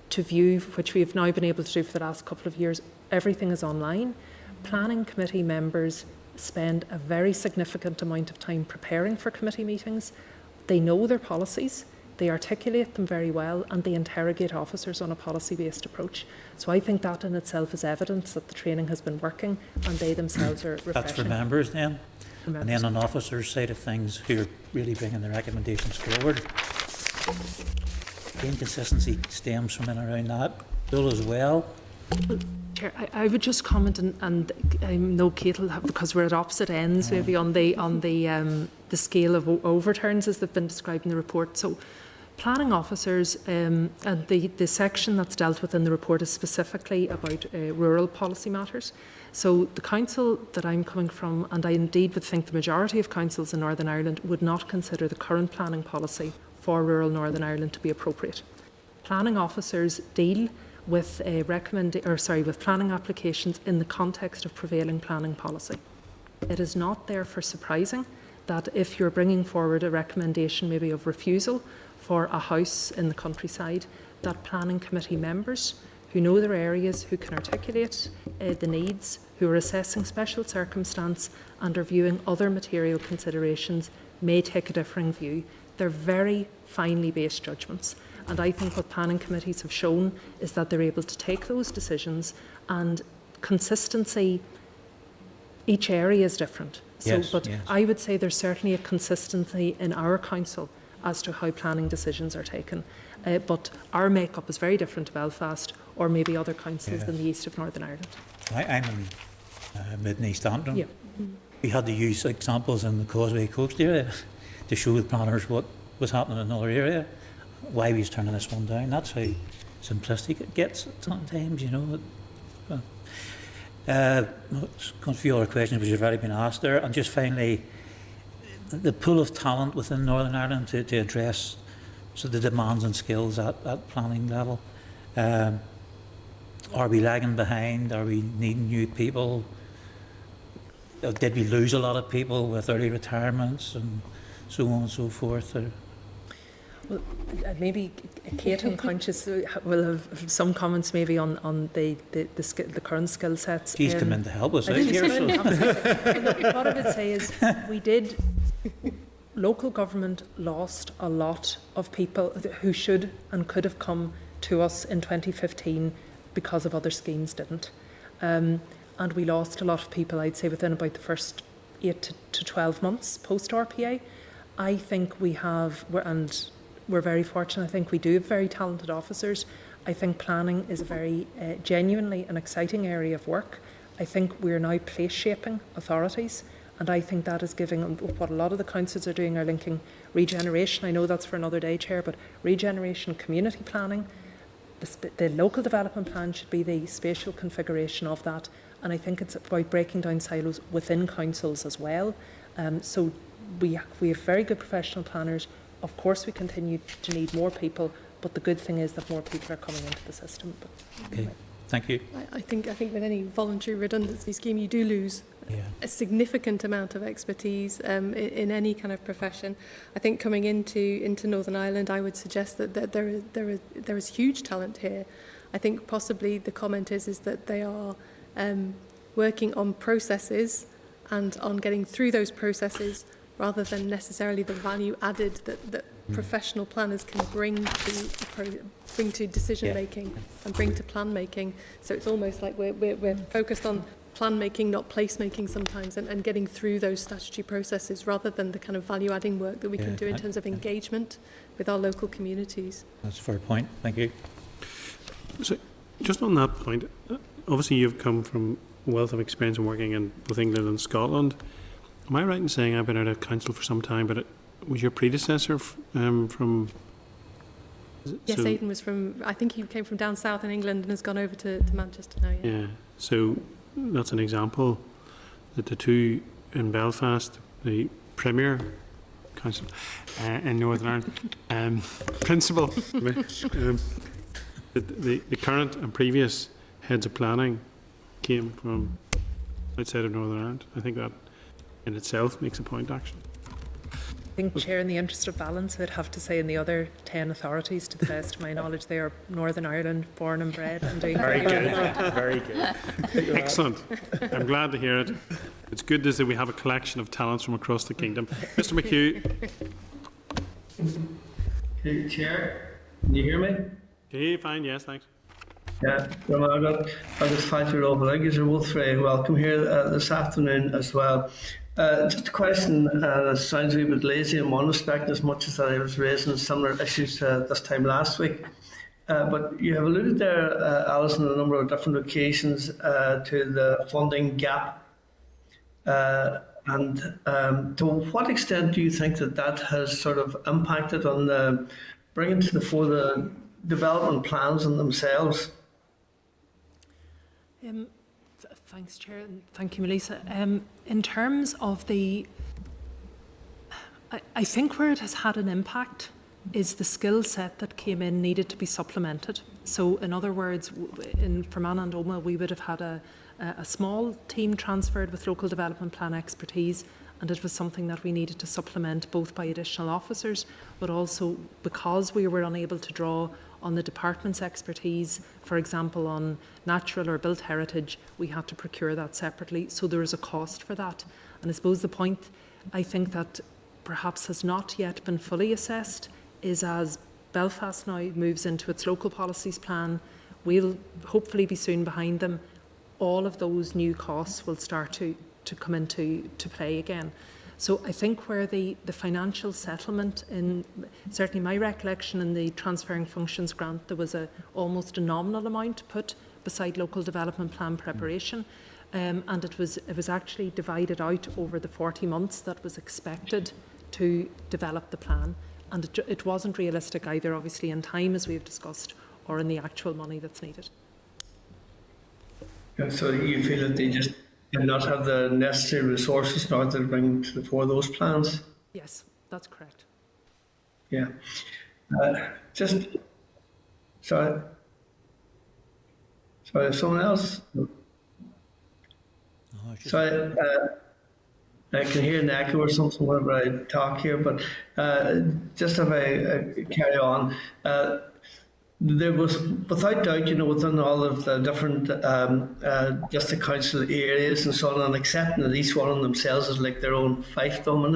H: to view, which we have now been able to do for the last couple of years, everything is online. Planning committee members spend a very significant amount of time preparing for committee meetings. They know their policies, they articulate them very well, and they interrogate officers on a policy-based approach. So I think that in itself is evidence that the training has been working, and they themselves are refreshing.
I: That's for members then? And then on officers' side of things, who are really bringing the recommendations forward, the inconsistency stems from in and around that bill as well.
H: Well, Chair, I would just comment, and I know Kate will have, because we're at opposite ends maybe on the scale of overturns as they've been described in the report. So planning officers, and the section that's dealt with in the report is specifically about rural policy matters. So the council that I'm coming from, and I indeed would think the majority of councils in Northern Ireland, would not consider the current planning policy for rural Northern Ireland to be appropriate. Planning officers deal with with planning applications in the context of prevailing planning policy. It is not therefore surprising that if you're bringing forward a recommendation maybe of refusal for a house in the countryside, that planning committee members who know their areas, who can articulate the needs, who are assessing special circumstance and are viewing other material considerations may take a differing view. They're very finely based judgments. And I think what planning committees have shown is that they're able to take those decisions, and consistency, each area is different. But I would say there's certainly a consistency in our council as to how planning decisions are taken. But our makeup is very different to Belfast or maybe other councils in the east of Northern Ireland.
I: I'm in Mid and East Antrim.
H: Yeah.
I: We had to use examples in the Causeway Coast area to show the planners what was happening in another area, why we was turning this one down. That's how simplistic it gets sometimes, you know. Got a few other questions which have already been asked there. And just finally, the pool of talent within Northern Ireland to address the demands and skills at planning level. Are we lagging behind? Are we needing new people? Did we lose a lot of people with early retirements and so on and so forth?
H: Well, maybe Kate, unconscious, will have some comments maybe on the current skill sets.
I: She's come in to help us out here.
H: What I would say is local government lost a lot of people who should and could have come to us in 2015 because of other schemes didn't. And we lost a lot of people, I'd say, within about the first 8 to 12 months post-RPA. I think we have, and we're very fortunate, I think we do have very talented officers. I think planning is a very genuinely an exciting area of work. I think we're now place-shaping authorities, and I think that is giving what a lot of the councils are doing are linking regeneration. I know that's for another day, Chair, but regeneration, community planning, the local development plan should be the spatial configuration of that, and I think it's about breaking down silos within councils as well. So we have very good professional planners. Of course, we continue to need more people, but the good thing is that more people are coming into the system. But,
I: okay, thank you.
F: I think with any voluntary redundancy scheme, you do lose a significant amount of expertise in any kind of profession. I think coming into Northern Ireland, I would suggest that there is huge talent here. I think possibly the comment is that they are working on processes and on getting through those processes, rather than necessarily the value added that professional planners can bring to decision making and bring to plan making. So it's almost like we're focused on plan making, not place making sometimes, and getting through those statutory processes rather than the kind of value adding work that we can do in terms of engagement with our local communities.
I: That's a fair point. Thank you.
A: So, just on that point, obviously you've come from a wealth of experience in working in both England and Scotland. Am I right in saying I've been out of council for some time, but it was your predecessor from...
F: Yes, so, Aidan was from, I think he came from down south in England and has gone over to Manchester now.
A: Yeah, so that's an example that the two in Belfast, the Premier Council in Northern Ireland, Principal, the current and previous heads of planning came from outside of Northern Ireland. I think that in itself makes a point, actually.
H: I think, Chair, in the interest of balance, I'd have to say in the other 10 authorities, to the best of my knowledge, they are Northern Ireland, born and bred, and doing
B: very good. Very good.
A: Excellent. I'm glad to hear it. It's good to see we have a collection of talents from across the kingdom. Mr. McHugh.
G: Okay, Chair, can you hear me?
A: Okay, fine. Yes, thanks.
G: Yeah, well, I've got 5-year-old, but I guess you're both very welcome here this afternoon as well. Just a question that sounds a wee bit lazy in one respect, as much as I was raising similar issues this time last week. But you have alluded there, Alison, on a number of different occasions to the funding gap. And to what extent do you think that has sort of impacted on bringing to the fore the development plans in themselves?
H: Thanks, Chair, and thank you, Melissa. In terms of I think where it has had an impact is the skill set that came in needed to be supplemented. So, in other words, in Fermanagh and Omagh, we would have had a small team transferred with local development plan expertise, and it was something that we needed to supplement both by additional officers, but also because we were unable to draw on the department's expertise, for example, on natural or built heritage, we had to procure that separately. So there is a cost for that. And I suppose the point I think that perhaps has not yet been fully assessed is as Belfast now moves into its local policies plan, we'll hopefully be soon behind them, all of those new costs will start to come into play again. So I think where the financial settlement, in certainly my recollection in the transferring functions grant, there was almost a nominal amount put beside local development plan preparation, and it was actually divided out over the 40 months that was expected to develop the plan, and it wasn't realistic either, obviously, in time, as we've discussed, or in the actual money that's needed.
G: And so you feel that they just did not have the necessary resources now to bring to the fore those plans?
H: Yes, that's correct.
G: Yeah. Sorry, someone else? Sorry, I can hear an echo or something whenever I talk here, but just if I carry on, there was, without doubt, within all of the different just the council areas and so on, and accepting that each one of themselves is like their own fiefdom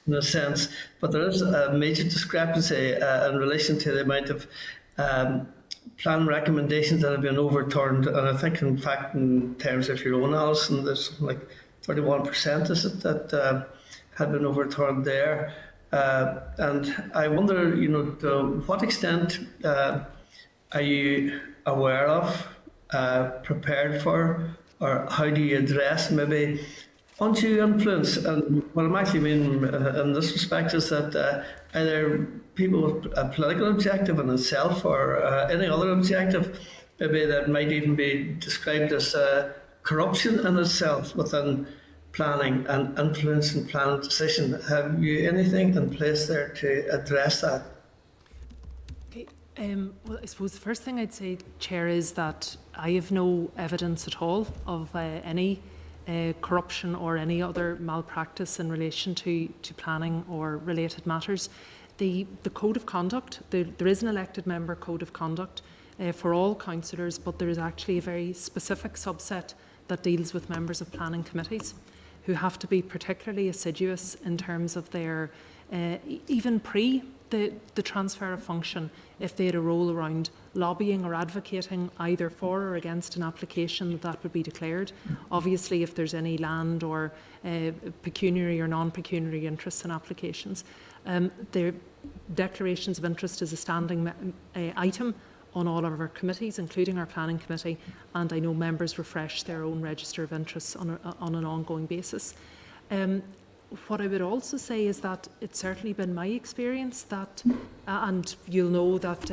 G: in a sense, but there is a major discrepancy in relation to the amount of plan recommendations that have been overturned. And I think, in fact, in terms of your own, Alison, there's something like 31%, is it, that had been overturned there. And I wonder, to what extent are you aware of, prepared for, or how do you address maybe undue influence? And what I'm actually meaning in this respect is that either people with a political objective in itself or any other objective, maybe that might even be described as corruption in itself within planning and influence in planning decision. Have you anything in place there to address that?
H: Okay. Well, I suppose the first thing I'd say, Chair, is that I have no evidence at all of any corruption or any other malpractice in relation to planning or related matters. The code of conduct, there is an elected member code of conduct for all councillors, but there is actually a very specific subset that deals with members of planning committees, who have to be particularly assiduous in terms of their, even the transfer of function if they had a role around lobbying or advocating either for or against an application, that would be declared. Obviously, if there's any land or pecuniary or non-pecuniary interests in applications, the declarations of interest is a standing item on all of our committees, including our planning committee, and I know members refresh their own register of interests on an ongoing basis. What I would also say is that it's certainly been my experience that, and you'll know that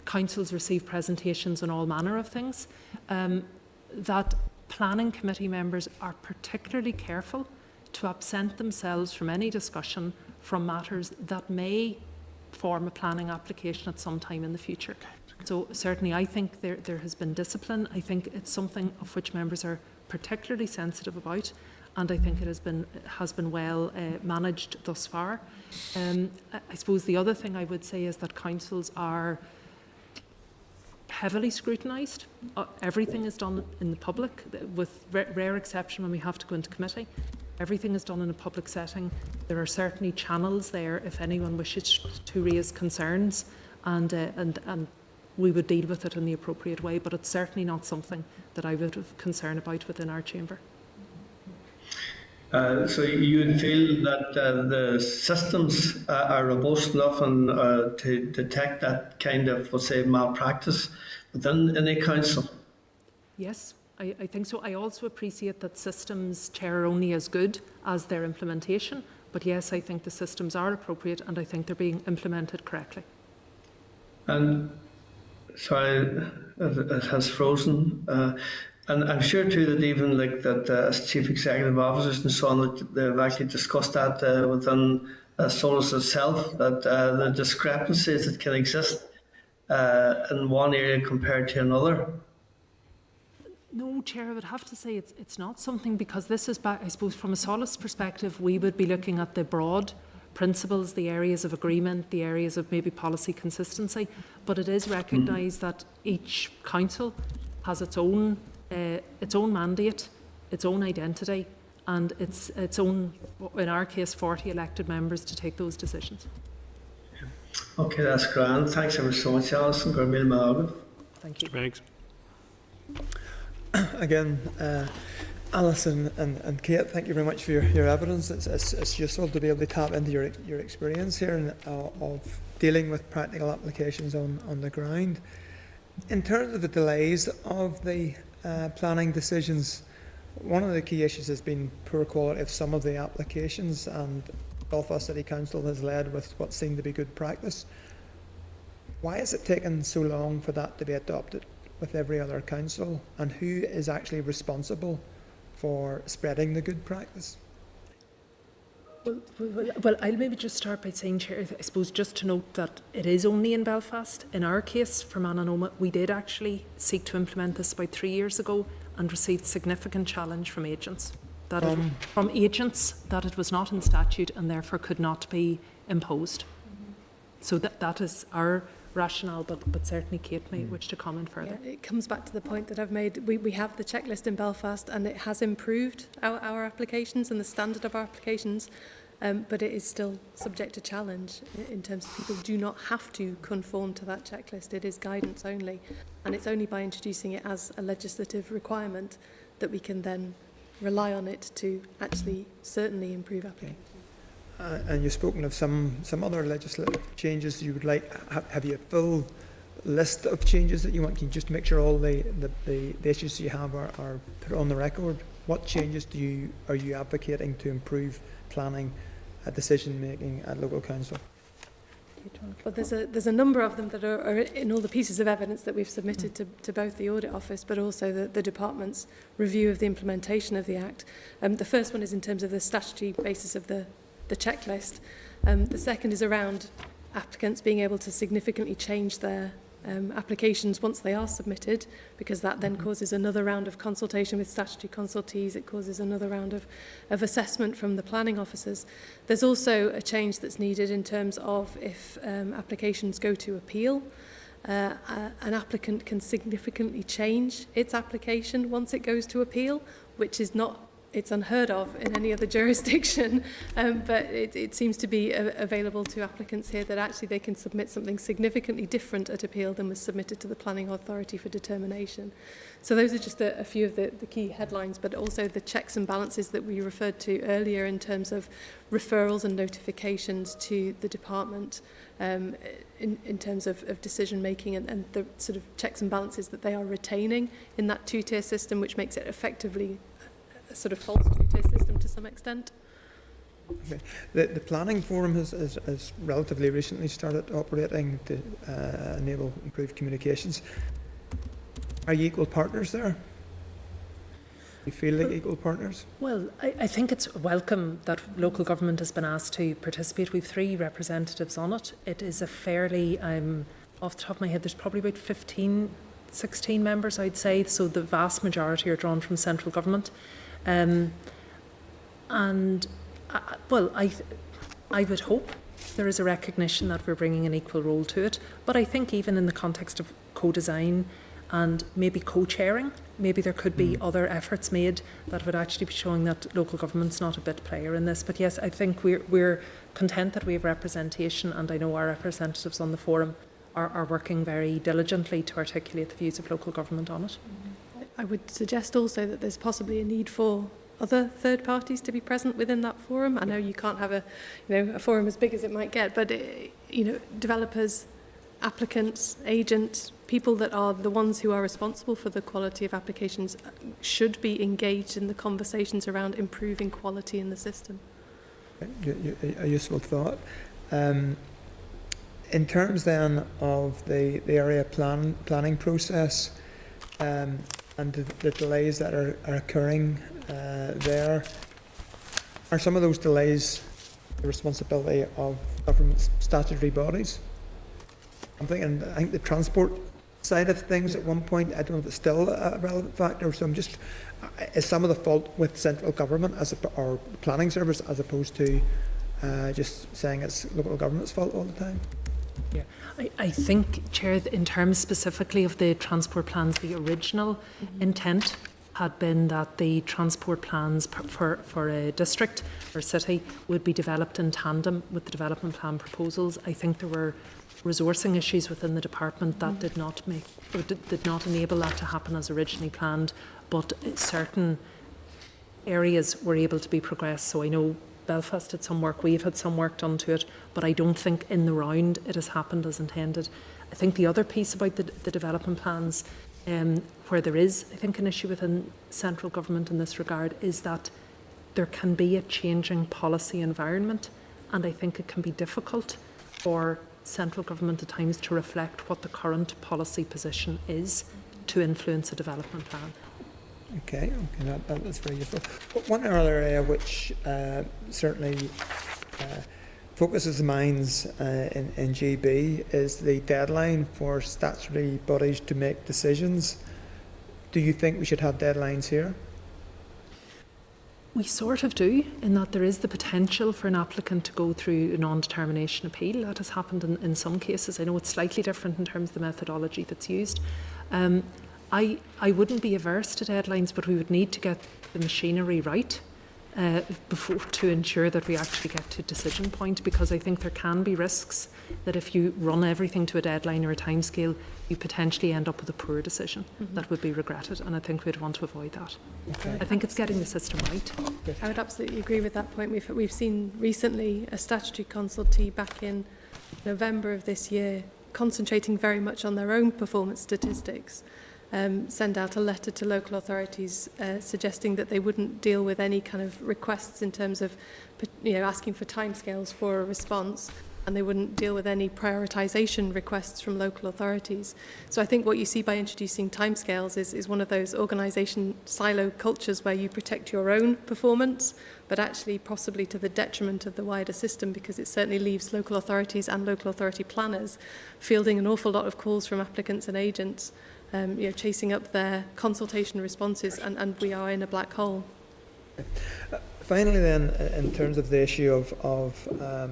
H: councils receive presentations on all manner of things, that planning committee members are particularly careful to absent themselves from any discussion from matters that may form a planning application at some time in the future. So certainly I think there has been discipline. I think it's something of which members are particularly sensitive about, and I think it has been well managed thus far. I suppose the other thing I would say is that councils are heavily scrutinised. Everything is done in the public, with rare exception when we have to go into committee. Everything is done in a public setting. There are certainly channels there if anyone wishes to raise concerns, and we would deal with it in the appropriate way, but it's certainly not something that I would have concern about within our chamber.
G: So you would feel that the systems are robust enough and to detect that kind of, we'll say, malpractice within any council?
H: Yes, I think so. I also appreciate that systems, Chair, are only as good as their implementation. But yes, I think the systems are appropriate and I think they're being implemented correctly. And
G: sorry, it has frozen. And I'm sure too that even like that as chief executive officers and so on, that they've actually discussed that within SOLACE itself, that the discrepancies that can exist in one area compared to another.
H: No, Chair, I would have to say it's not something, because this is back, I suppose, from a SOLACE perspective, we would be looking at the broad principles, the areas of agreement, the areas of maybe policy consistency, but it is recognised that each council has its own mandate, its own identity, and its own, in our case, 40 elected members to take those decisions.
G: Okay, that's grand. Thanks ever so much, Alison.
H: Thank you.
A: Thanks.
J: Again, Alison and Kate, thank you very much for your evidence. It's useful to be able to tap into your experience here and, of dealing with practical applications on the ground. In terms of the delays of the planning decisions, one of the key issues has been poor quality of some of the applications, and Belfast City Council has led with what seemed to be good practice. Why has it taken so long for that to be adopted with every other council, and who is actually responsible for spreading the good practice?
H: Well, I'll maybe just start by saying, Chair, I suppose just to note that it is only in Belfast. In our case, for Mananoma, we did actually seek to implement this about 3 years ago and received significant challenge from agents. From agents that it was not in statute and therefore could not be imposed. So that is our rationale, but certainly Kate may wish to comment further.
F: Yeah, it comes back to the point that I've made. We have the checklist in Belfast and it has improved our applications and the standard of our applications, but it is still subject to challenge in terms of people do not have to conform to that checklist. It is guidance only, and it's only by introducing it as a legislative requirement that we can then rely on it to actually certainly improve applications.
J: And you've spoken of some other legislative changes you would like. Have you a full list of changes that you want? Can you just make sure all the issues you have are put on the record? What changes are you advocating to improve planning, decision making at local council?
F: Well, there's a number of them that are in all the pieces of evidence that we've submitted to both the Audit Office but also the Department's review of the implementation of the Act. The first one is in terms of the statutory basis of the checklist. The second is around applicants being able to significantly change their applications once they are submitted, because that then causes another round of consultation with statutory consultees. It causes another round of assessment from the planning officers. There's also a change that's needed in terms of if applications go to appeal. An applicant can significantly change its application once it goes to appeal, which is not it's unheard of in any other jurisdiction, but it seems to be available to applicants here, that actually they can submit something significantly different at appeal than was submitted to the planning authority for determination. So those are just a few of the key headlines, but also the checks and balances that we referred to earlier in terms of referrals and notifications to the department, in terms of decision making, and the sort of checks and balances that they are retaining in that two-tier system, which makes it effectively a sort of false two-tier system to some extent.
J: Okay. The planning forum has relatively recently started operating to enable improved communications. Are you equal partners there? You feel like equal partners?
H: Well, I think it's welcome that local government has been asked to participate. We've 3 representatives on it. It is a fairly, off the top of my head, there's probably about 15, 16 members, I'd say. So the vast majority are drawn from central government. Well, I would hope there is a recognition that we're bringing an equal role to it. But I think even in the context of co-design and maybe co-chairing, maybe there could be other efforts made that would actually be showing that local government's not a bit player in this. But yes, I think we're content that we have representation, and I know our representatives on the forum are working very diligently to articulate the views of local government on it.
F: I would suggest also that there's possibly a need for other third parties to be present within that forum. I know you can't have a forum as big as it might get, but developers, applicants, agents, people that are the ones who are responsible for the quality of applications should be engaged in the conversations around improving quality in the system.
J: A useful thought. In terms then of the area planning process and the delays that are occurring there, are some of those delays the responsibility of government statutory bodies? I think the transport side of things at one point, I don't know if it's still a relevant factor, so is some of the fault with central government or planning service as opposed to just saying it's local government's fault all the time?
H: Yeah, I think, Chair, in terms specifically of the transport plans, the original intent had been that the transport plans for a district or city would be developed in tandem with the development plan proposals. I think there were resourcing issues within the department that did not enable that to happen as originally planned, but certain areas were able to be progressed. So I know Belfast had some work, we've had some work done to it, but I don't think in the round it has happened as intended. I think the other piece about the development plans, where there is, I think, an issue within central government in this regard, is that there can be a changing policy environment, and I think it can be difficult for central government at times to reflect what the current policy position is to influence a development plan.
J: Okay, that's very useful. But one other area which certainly focuses the minds in GB is the deadline for statutory bodies to make decisions. Do you think we should have deadlines here?
H: We sort of do, in that there is the potential for an applicant to go through a non-determination appeal. That has happened in some cases. I know it's slightly different in terms of the methodology that's used. I wouldn't be averse to deadlines, but we would need to get the machinery right before to ensure that we actually get to decision point, because I think there can be risks that if you run everything to a deadline or a timescale, you potentially end up with a poor decision that would be regretted, and I think we'd want to avoid that. Okay. I think it's getting the system right.
F: I would absolutely agree with that point. We've seen recently a statutory consultee back in November of this year concentrating very much on their own performance statistics. Send out a letter to local authorities suggesting that they wouldn't deal with any kind of requests in terms of asking for timescales for a response, and they wouldn't deal with any prioritisation requests from local authorities. So I think what you see by introducing timescales is one of those organisation silo cultures where you protect your own performance, but actually possibly to the detriment of the wider system, because it certainly leaves local authorities and local authority planners fielding an awful lot of calls from applicants and agents, chasing up their consultation responses, and we are in a black hole.
J: Finally then, in terms of the issue of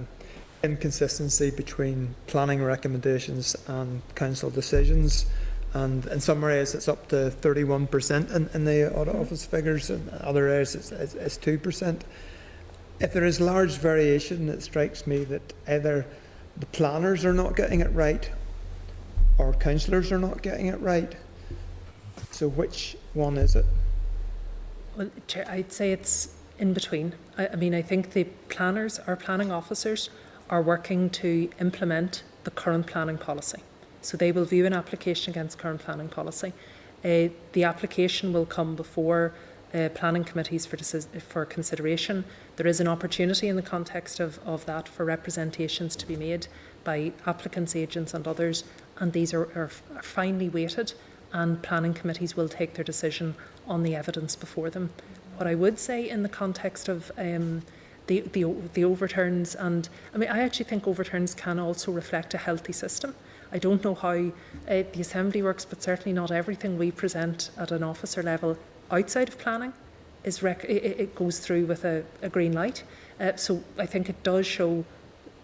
J: inconsistency between planning recommendations and council decisions, and in some areas it's up to 31% in the audit office figures, and in other areas it's 2%. If there is large variation, it strikes me that either the planners are not getting it right or councillors are not getting it right. So which one is it?
H: Well, Chair, I'd say it's in between. I mean, I think the planners, our planning officers, are working to implement the current planning policy. So they will view an application against current planning policy. The application will come before planning committees for consideration. There is an opportunity in the context of that for representations to be made by applicants, agents and others, and these are finely weighted, and planning committees will take their decision on the evidence before them. What I would say in the context of the overturns, and I mean, I actually think overturns can also reflect a healthy system. I don't know how the Assembly works, but certainly not everything we present at an officer level outside of planning is it goes through with a green light. So I think it does show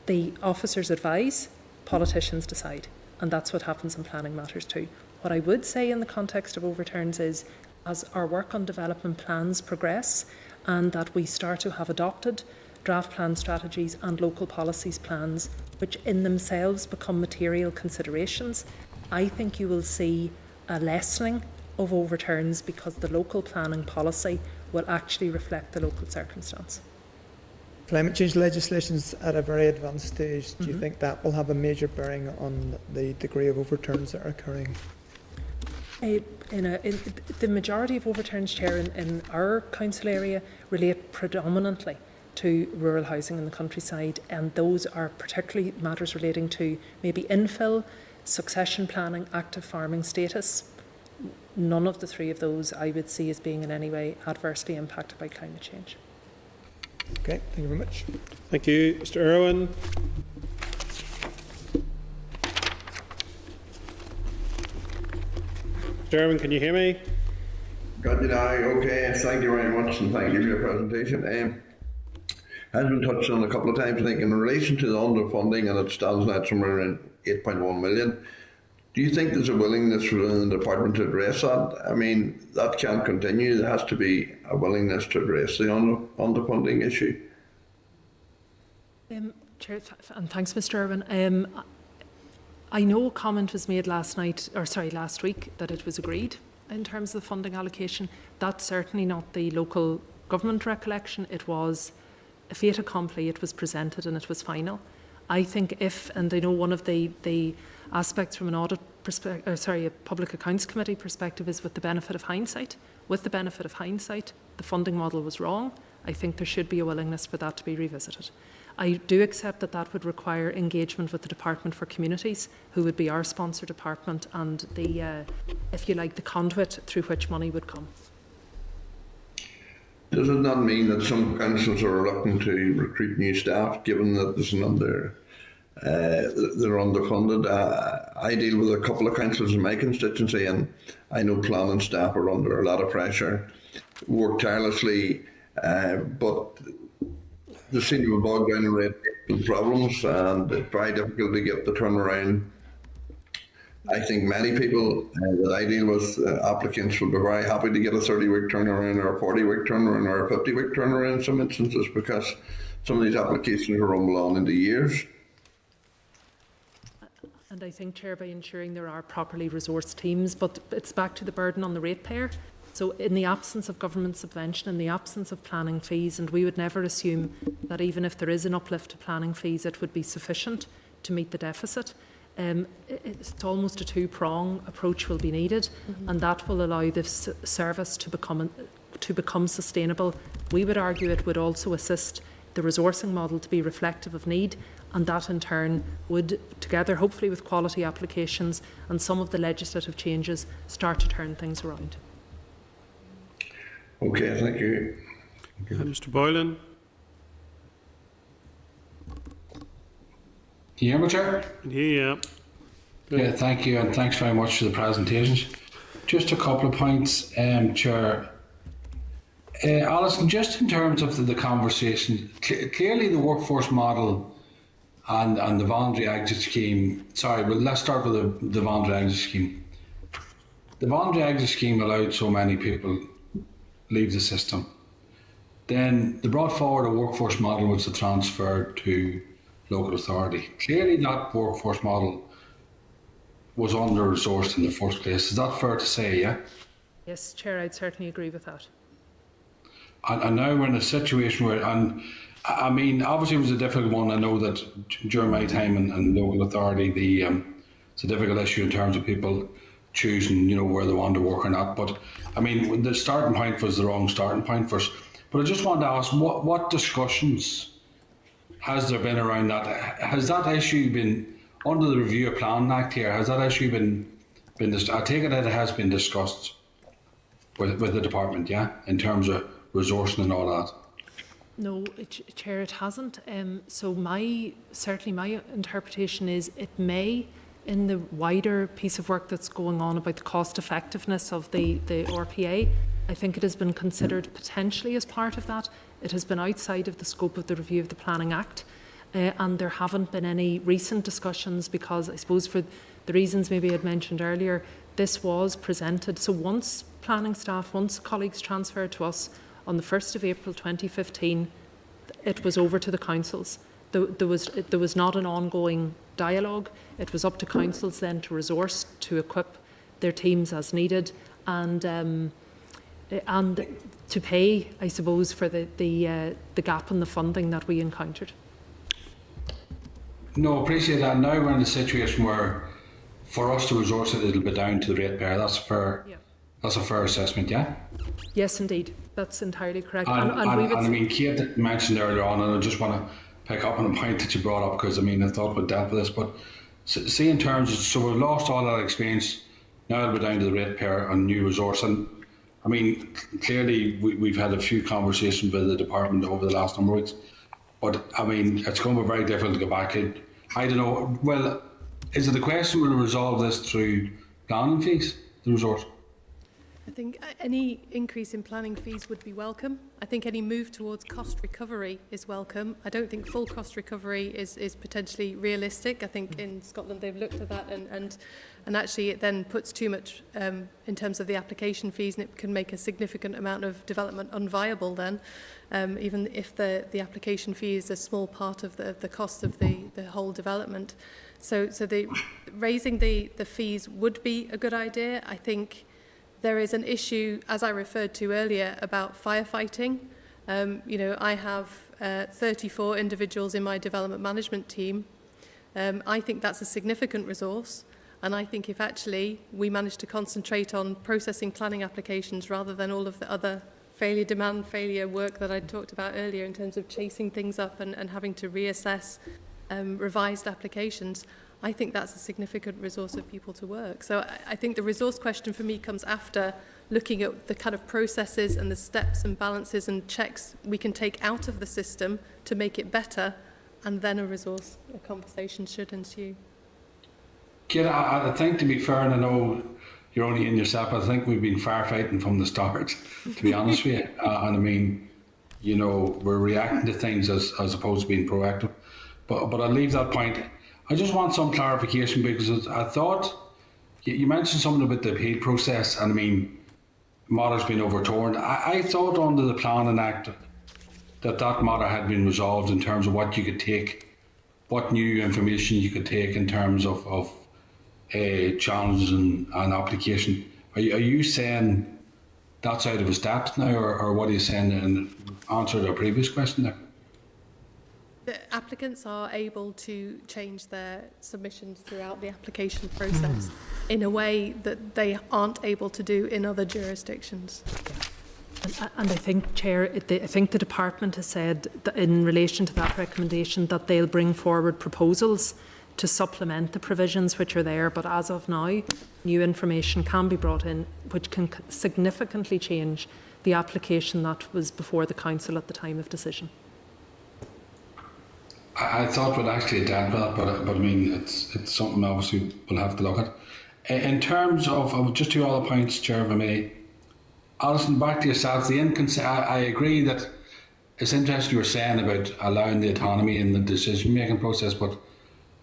H: the officers advise, politicians decide, and that's what happens in planning matters too. What I would say in the context of overturns is, as our work on development plans progress and that we start to have adopted draft plan strategies and local policies plans, which in themselves become material considerations, I think you will see a lessening of overturns because the local planning policy will actually reflect the local circumstance.
J: Climate change legislation is at a very advanced stage. Do you think that will have a major bearing on the degree of overturns that are occurring?
H: The majority of overturns, Chair, in our council area relate predominantly to rural housing in the countryside, and those are particularly matters relating to maybe infill, succession planning, active farming status. None of the three of those I would see as being in any way adversely impacted by climate change.
J: Okay, thank you very much.
A: Thank you. Mr. Irwin. Mr. Irwin, can you hear me?
K: Got you now. Okay, thank you very much, and thank you for your presentation. Has been touched on a couple of times, I think, in relation to the underfunding, and it stands now somewhere around 8.1 million. Do you think there's a willingness within the department to address that? I mean, that can't continue. There has to be a willingness to address the underfunding issue.
H: Chair, and thanks, Mr. Irwin. I know a comment was made last week that it was agreed in terms of the funding allocation. That's certainly not the local government recollection. It was a fait accompli. It was presented and it was final. I think and I know one of the aspects from an audit perspective, a public accounts committee perspective, is with the benefit of hindsight. With the benefit of hindsight, the funding model was wrong. I think there should be a willingness for that to be revisited. I do accept that that would require engagement with the Department for Communities, who would be our sponsor department and the, if you like, the conduit through which money would come.
K: Does it not mean that some councils are reluctant to recruit new staff, given that there's they're underfunded? I deal with a couple of councils in my constituency, and I know planning staff are under a lot of pressure, work tirelessly, but they seem to be bogged down in red tape problems, and it's very difficult to get the turnaround. I think many people that I deal with, applicants, will be very happy to get a 30-week turnaround or a 40-week turnaround or a 50-week turnaround in some instances, because some of these applications rumble on into years.
H: And I think, Chair, by ensuring there are properly resourced teams, but it's back to the burden on the ratepayer. So in the absence of government subvention, in the absence of planning fees, and we would never assume that even if there is an uplift to planning fees, it would be sufficient to meet the deficit. It's almost a two-prong approach will be needed, and that will allow this service to become sustainable. We would argue it would also assist the resourcing model to be reflective of need, and that in turn would, together hopefully with quality applications and some of the legislative changes, start to turn things around.
K: Okay, thank you.
A: Mr. Boylan.
E: Can you hear me, Chair?
A: Yeah.
E: Yeah, thank you, and thanks very much for the presentations. Just a couple of points, Chair. Alison, just in terms of the conversation, clearly the workforce model and the voluntary exit scheme, let's start with the voluntary exit scheme. the voluntary exit scheme allowed so many people leave the system. Then they brought forward a workforce model which they transferred to local authority. Clearly that workforce model was under-resourced in the first place. Is that fair to say, yeah?
H: Yes, Chair, I'd certainly agree with that.
E: And now we're in a situation where, and I mean, obviously it was a difficult one. I know that during my time in local authority, it's a difficult issue in terms of people choosing, you know, where they want to work or not. But I mean, the starting point was the wrong starting point for us. But I just wanted to ask, what discussions has there been around that? Has that issue been, under the Review of Planning Act here, has that issue been I take it that it has been discussed with the department, yeah, in terms of resourcing and all that?
H: No, Chair, it hasn't. So certainly my interpretation is it may, in the wider piece of work that's going on about the cost effectiveness of the RPA, I think it has been considered potentially as part of that. It has been outside of the scope of the Review of the Planning Act, and there haven't been any recent discussions because I suppose for the reasons maybe I had mentioned earlier, this was presented. So once planning staff, once colleagues transferred to us on the 1st of April 2015, it was over to the councils. There was not an ongoing dialogue. It was up to councils then to resource, to equip their teams as needed, and to pay, I suppose, for the gap in the funding that we encountered.
E: No, appreciate that. Now we're in a situation where, for us to resource it, it'll be down to the ratepayer. That's fair. Yeah. That's a fair assessment, yeah?
H: Yes, indeed. That's entirely correct.
E: And I mean, Kate mentioned earlier on, and I just want to pick up on a point that you brought up, because I mean, I thought we'd dealt with this, but see, in terms of, so we've lost all that experience, now it'll be down to the ratepayer and new resource. And I mean, clearly we've had a few conversations with the department over the last number of weeks, but I mean, it's going to be very difficult to go back in. I don't know, well, is it a question we'll resolve this through planning fees, the resource?
F: I think any increase in planning fees would be welcome. I think any move towards cost recovery is welcome. I don't think full cost recovery is potentially realistic. I think in Scotland they've looked at that and actually it then puts too much in terms of the application fees, and it can make a significant amount of development unviable then, even if the application fee is a small part of the cost of the whole development. So raising the fees would be a good idea. I think there is an issue, as I referred to earlier, about firefighting. You know, I have 34 individuals in my development management team. I think that's a significant resource, and I think if actually we manage to concentrate on processing planning applications rather than all of the other failure work that I talked about earlier in terms of chasing things up and having to reassess revised applications, I think that's a significant resource of people to work. So I think the resource question for me comes after looking at the kind of processes and the steps and balances and checks we can take out of the system to make it better, and then a conversation should ensue.
E: Kate, I think, to be fair, and I know you're only in yourself, I think we've been firefighting from the start, to be honest with you. And I mean, you know, we're reacting to things as opposed to being proactive. But I'll leave that point. I just want some clarification, because I thought you mentioned something about the appeal process, and I mean, matter's been overturned. I thought under the Planning Act that matter had been resolved in terms of what you could take, what new information you could take in terms of challenges and application. Are you saying that's out of his depth now, or what are you saying in answer to a previous question there?
F: The applicants are able to change their submissions throughout the application process in a way that they aren't able to do in other jurisdictions.
H: And I think, Chair, I think the department has said that in relation to that recommendation that they'll bring forward proposals to supplement the provisions which are there. But as of now, new information can be brought in which can significantly change the application that was before the Council at the time of decision.
E: I thought we'd actually dealt with that, but I mean, it's something obviously we'll have to look at. In terms of just two other points, Chair, if I may. Alison, back to yourself. I agree that it's interesting you were saying about allowing the autonomy in the decision-making process, but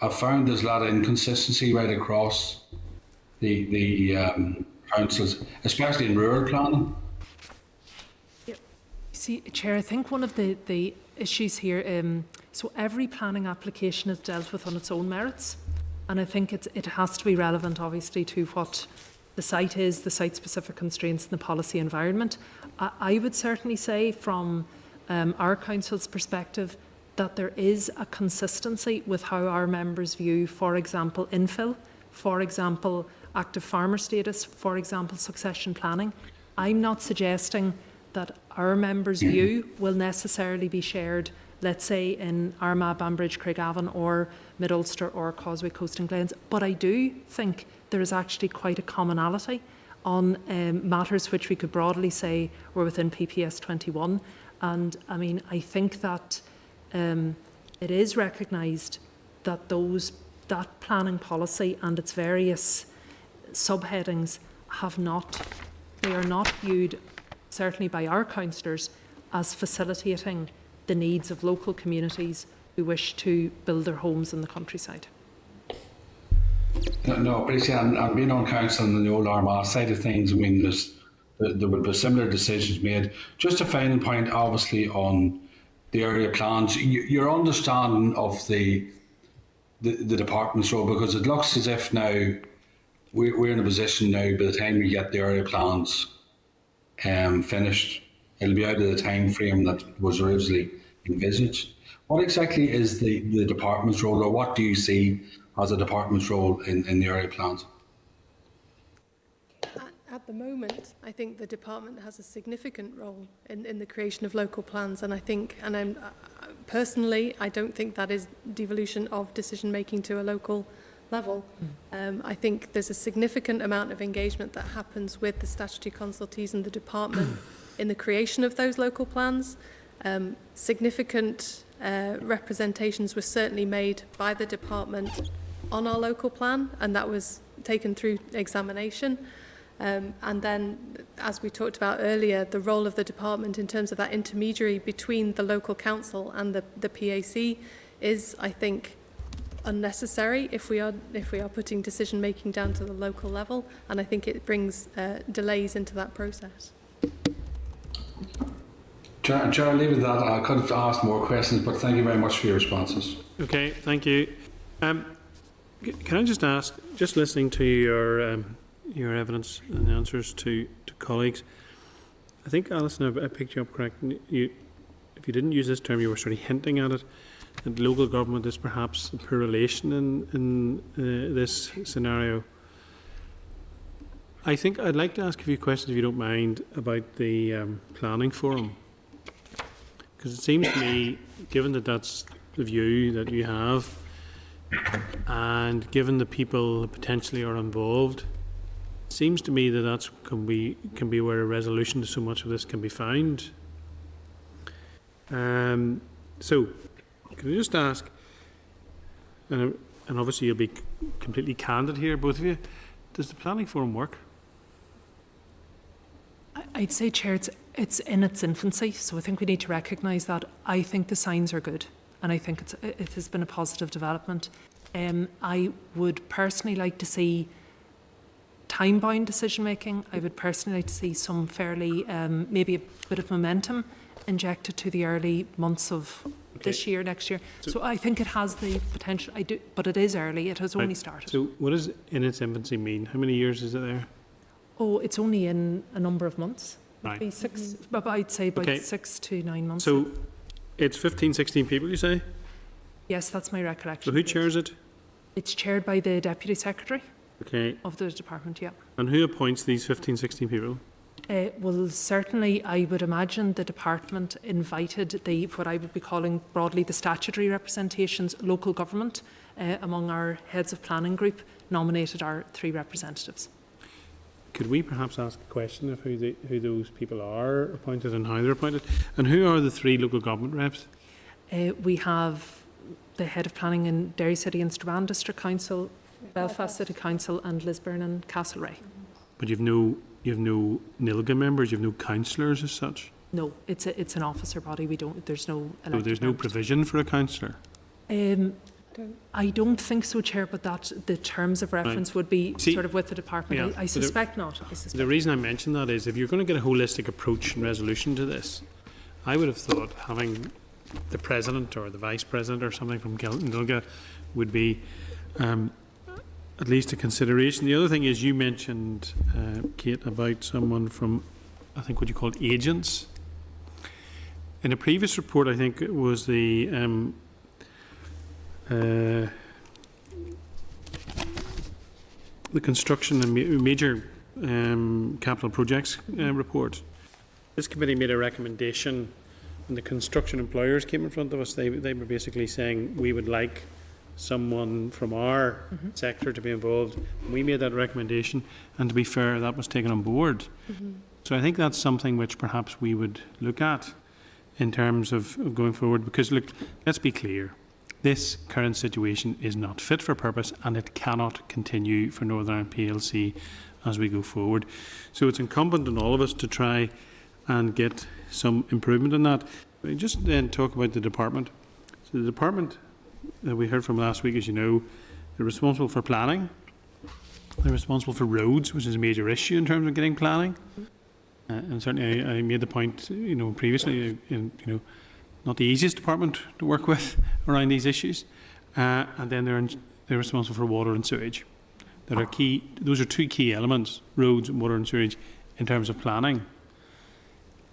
E: I've found there's a lot of inconsistency right across the councils, especially in rural planning?
H: See, Chair, I think one of the issues here, so every planning application is dealt with on its own merits, and I think it has to be relevant, obviously, to what the site is, the site-specific constraints and the policy environment. I would certainly say from our council's perspective that there is a consistency with how our members view, for example, infill, for example, active farmer status, for example, succession planning. I'm not suggesting that our members' view will necessarily be shared, let's say, in Armagh, Banbridge, Craigavon or Mid-Ulster or Causeway Coast and Glens, but I do think there is actually quite a commonality on matters which we could broadly say were within PPS 21. And I mean, I think that it is recognised that that planning policy and its various subheadings they are not viewed, certainly by our councillors, as facilitating the needs of local communities who wish to build their homes in the countryside.
E: No, but and being on council on the old Armagh side of things, I mean, there would be similar decisions made. Just a final point, obviously, on the area plans. Your understanding of the department's role, because it looks as if now we're in a position now, by the time we get the area plans finished, it'll be out of the time frame that was originally envisaged. What exactly is the department's role, or what do you see as a department's role in the area plans?
F: At the moment, I think the department has a significant role in the creation of local plans, and I think, and personally, I don't think that is devolution of decision making to a local level. I think there's a significant amount of engagement that happens with the statutory consultees and the department in the creation of those local plans. Significant representations were certainly made by the department on our local plan, and that was taken through examination. And then, as we talked about earlier, the role of the department in terms of that intermediary between the local council and the PAC is, I think, unnecessary if we are putting decision making down to the local level, and I think it brings delays into that process.
E: Chair, I'll leave it at that. I could have asked more questions, but thank you very much for your responses.
A: Okay, thank you. Can I just ask, just listening to your evidence and answers to colleagues, I think, Alison, I picked you up correctly. If you didn't use this term, you were sort of hinting at it, that local government is perhaps a poor relation in this scenario. I think I'd like to ask a few questions, if you don't mind, about the planning forum. Because it seems to me, given that that's the view that you have, and given the people that potentially are involved, it seems to me that can be where a resolution to so much of this can be found. So, can I just ask, and obviously you'll be completely candid here, both of you, does the planning forum work?
H: I'd say, Chair, it's in its infancy, so I think we need to recognise that. I think the signs are good, and I think it has been a positive development. I would personally like to see time-bound decision-making. I would personally like to see some fairly, maybe a bit of momentum injected to the early months of this year, next year. So I think it has the potential, but it is early, it has only started.
A: So what does in its infancy mean? How many years is it there?
H: Oh, it's only in a number of months.
A: Right.
H: Maybe I'd say about 6 to 9 months.
A: So it's 15, 16 people, you say?
H: Yes, that's my recollection.
A: So who chairs it?
H: It's chaired by the Deputy Secretary of the department, yeah.
A: And who appoints these 15, 16 people?
H: Well, certainly, I would imagine the department invited what I would be calling broadly the statutory representations, local government, among our heads of planning group, nominated our 3 representatives.
A: Could we perhaps ask a question of who those people are appointed and how they're appointed? And who are the 3 local government reps?
H: We have the head of planning in Derry City and Strabane District Council, Belfast City Council, and Lisburn and Castlereagh.
A: But you've no NILGA members, you've no councillors as such?
H: No, it's an officer body. There's no elected
A: So there's no provision for a councillor?
F: I don't
H: I don't think so, Chair, but that the terms of reference would be sort of with the department. I suspect not.
A: The reason I mention that is if you're going to get a holistic approach and resolution to this, I would have thought having the President or the Vice President or something from Gilgilga would be at least a consideration. The other thing is you mentioned, Kate, about someone from, I think what you called agents. In a previous report, I think it was the construction and major capital projects report. This committee made a recommendation when the construction employers came in front of us. They were basically saying we would like someone from our sector to be involved. We made that recommendation, and to be fair, that was taken on board. So I think that's something which perhaps we would look at in terms of going forward, because look, let's be clear, this current situation is not fit for purpose and it cannot continue for Northern Ireland PLC as we go forward. So it's incumbent on all of us to try and get some improvement in that. Just then talk about the department. So the department that we heard from last week, as you know, they're responsible for planning, they're responsible for roads, which is a major issue in terms of getting planning. And certainly I made the point, previously, not the easiest department to work with around these issues. And then they're responsible for water and sewage. Those are two key elements, roads, water and sewage, in terms of planning.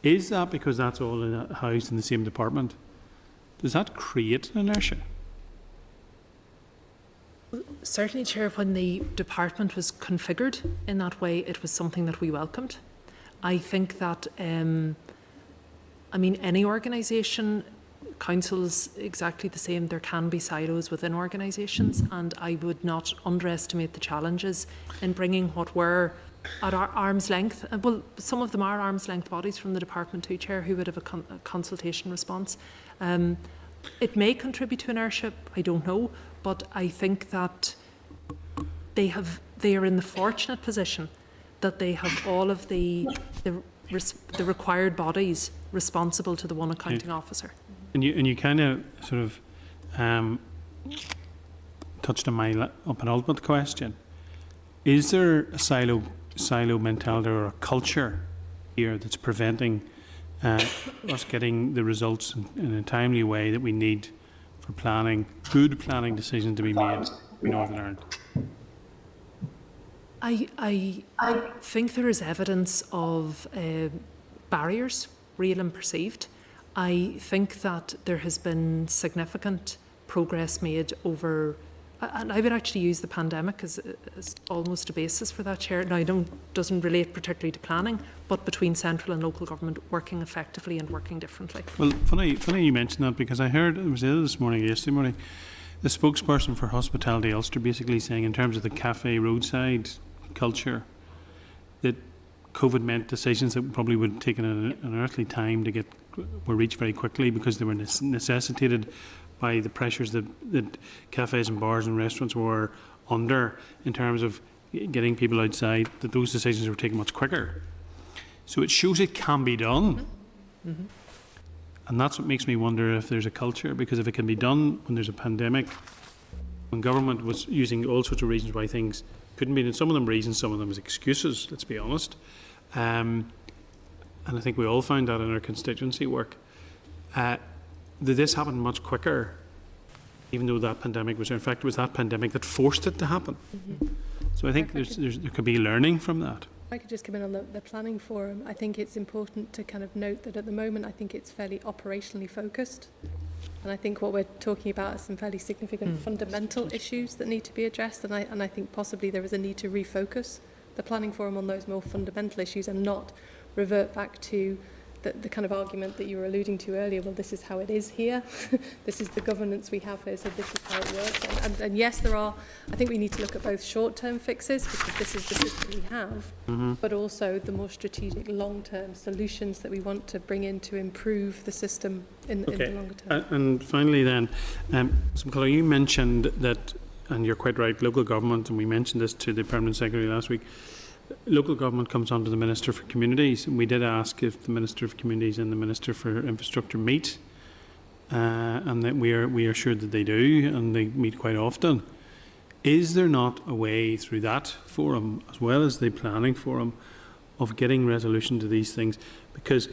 A: Is that because that's all housed in the same department? Does that create an inertia?
H: Certainly, Chair, when the department was configured in that way, it was something that we welcomed. I think that, any organisation, council is exactly the same. There can be silos within organisations, and I would not underestimate the challenges in bringing what were at our arm's length. Well, some of them are arm's length bodies from the department too, Chair, who would have a consultation response. It may contribute to inertia, I don't know, but I think that they are in the fortunate position that they have all of the required bodies responsible to the one accounting officer.
A: And you kind of sort of touched on my penultimate question. Is there a silo mentality or a culture here that's preventing us getting the results in a timely way that we need for good planning decisions to be made in Northern Ireland?
H: I think there is evidence of barriers, real and perceived. I think that there has been significant progress made over, and I would actually use the pandemic as almost a basis for that, Chair. Now, doesn't relate particularly to planning, but between central and local government working effectively and working differently.
A: Well, funny you mention that, because I heard, it was either yesterday morning, the spokesperson for Hospitality Ulster basically saying in terms of the cafe roadside culture that COVID meant decisions that probably would have taken an earthly time to were reached very quickly because they were necessitated by the pressures that cafes and bars and restaurants were under in terms of getting people outside, that those decisions were taken much quicker. So it shows it can be done. Mm-hmm. And that's what makes me wonder if there's a culture, because if it can be done when there's a pandemic, when government was using all sorts of reasons why things couldn't be, and some of them reasons, some of them as excuses, let's be honest. And I think we all found that in our constituency work. That this happened much quicker, even though that pandemic was there. In fact, it was that pandemic that forced it to happen. Mm-hmm. So I think there could be learning from that.
F: I could just come in on the planning forum. I think it's important to kind of note that at the moment I think it's fairly operationally focused. And I think what we're talking about are some fairly significant fundamental issues that need to be addressed. And I think possibly there is a need to refocus the planning forum on those more fundamental issues and not revert back to the kind of argument that you were alluding to earlier. Well, this is how it is here. This is the governance we have here, so this is how it works. And yes, I think we need to look at both short-term fixes, because this is the system we have, but also the more strategic long-term solutions that we want to bring in to improve the system in the longer term.
A: And finally then, Colour, you mentioned that, and you're quite right, local government, and we mentioned this to the Permanent Secretary last week, local government comes under the Minister for Communities, and we did ask if the Minister for Communities and the Minister for Infrastructure meet and that we are sure that they do, and they meet quite often. Is there not a way through that forum, as well as the planning forum, of getting resolution to these things? Because,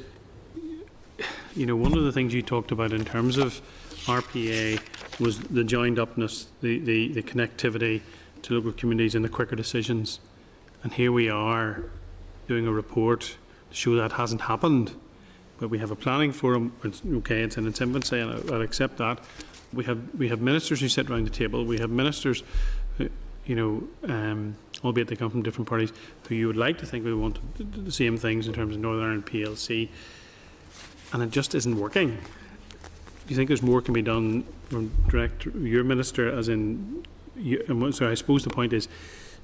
A: you know, one of the things you talked about in terms of RPA was the joined upness, the connectivity to local communities and the quicker decisions. And here we are doing a report to show that hasn't happened. But we have a planning forum. It's in its infancy, and I'll accept that. We have ministers who sit around the table. We have ministers, who, you know, albeit they come from different parties, who you would like to think we want the same things in terms of Northern Ireland PLC, and it just isn't working. Do you think there's more can be done from your minister, as in? So I suppose the point is,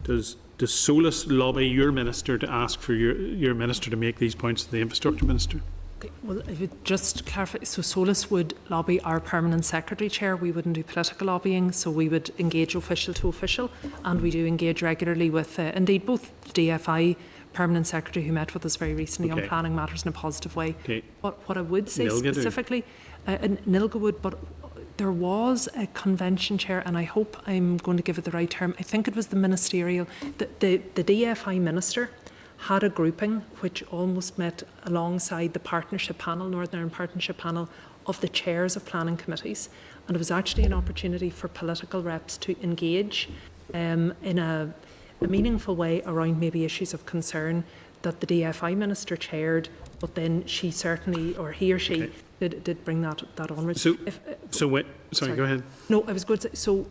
A: does SOLACE lobby your minister to ask for your minister to make these points to the infrastructure minister?
H: Okay, well, if it just clarify, so SOLACE would lobby our permanent secretary chair. We wouldn't do political lobbying, so we would engage official to official, and we do engage regularly with, indeed, both the DFI permanent secretary who met with us very recently on planning matters in a positive way. Okay. What I would say specifically, Nilga would, but there was a convention, Chair, and I hope I'm going to give it the right term. I think it was the Ministerial, the DFI minister had a grouping which almost met alongside the partnership panel, Northern Ireland Partnership Panel, of the chairs of planning committees. And it was actually an opportunity for political reps to engage in a meaningful way around maybe issues of concern that the DFI minister chaired, but then she certainly, or he or she, did bring that onwards.
A: Sorry, go ahead.
H: No, I was going to say, so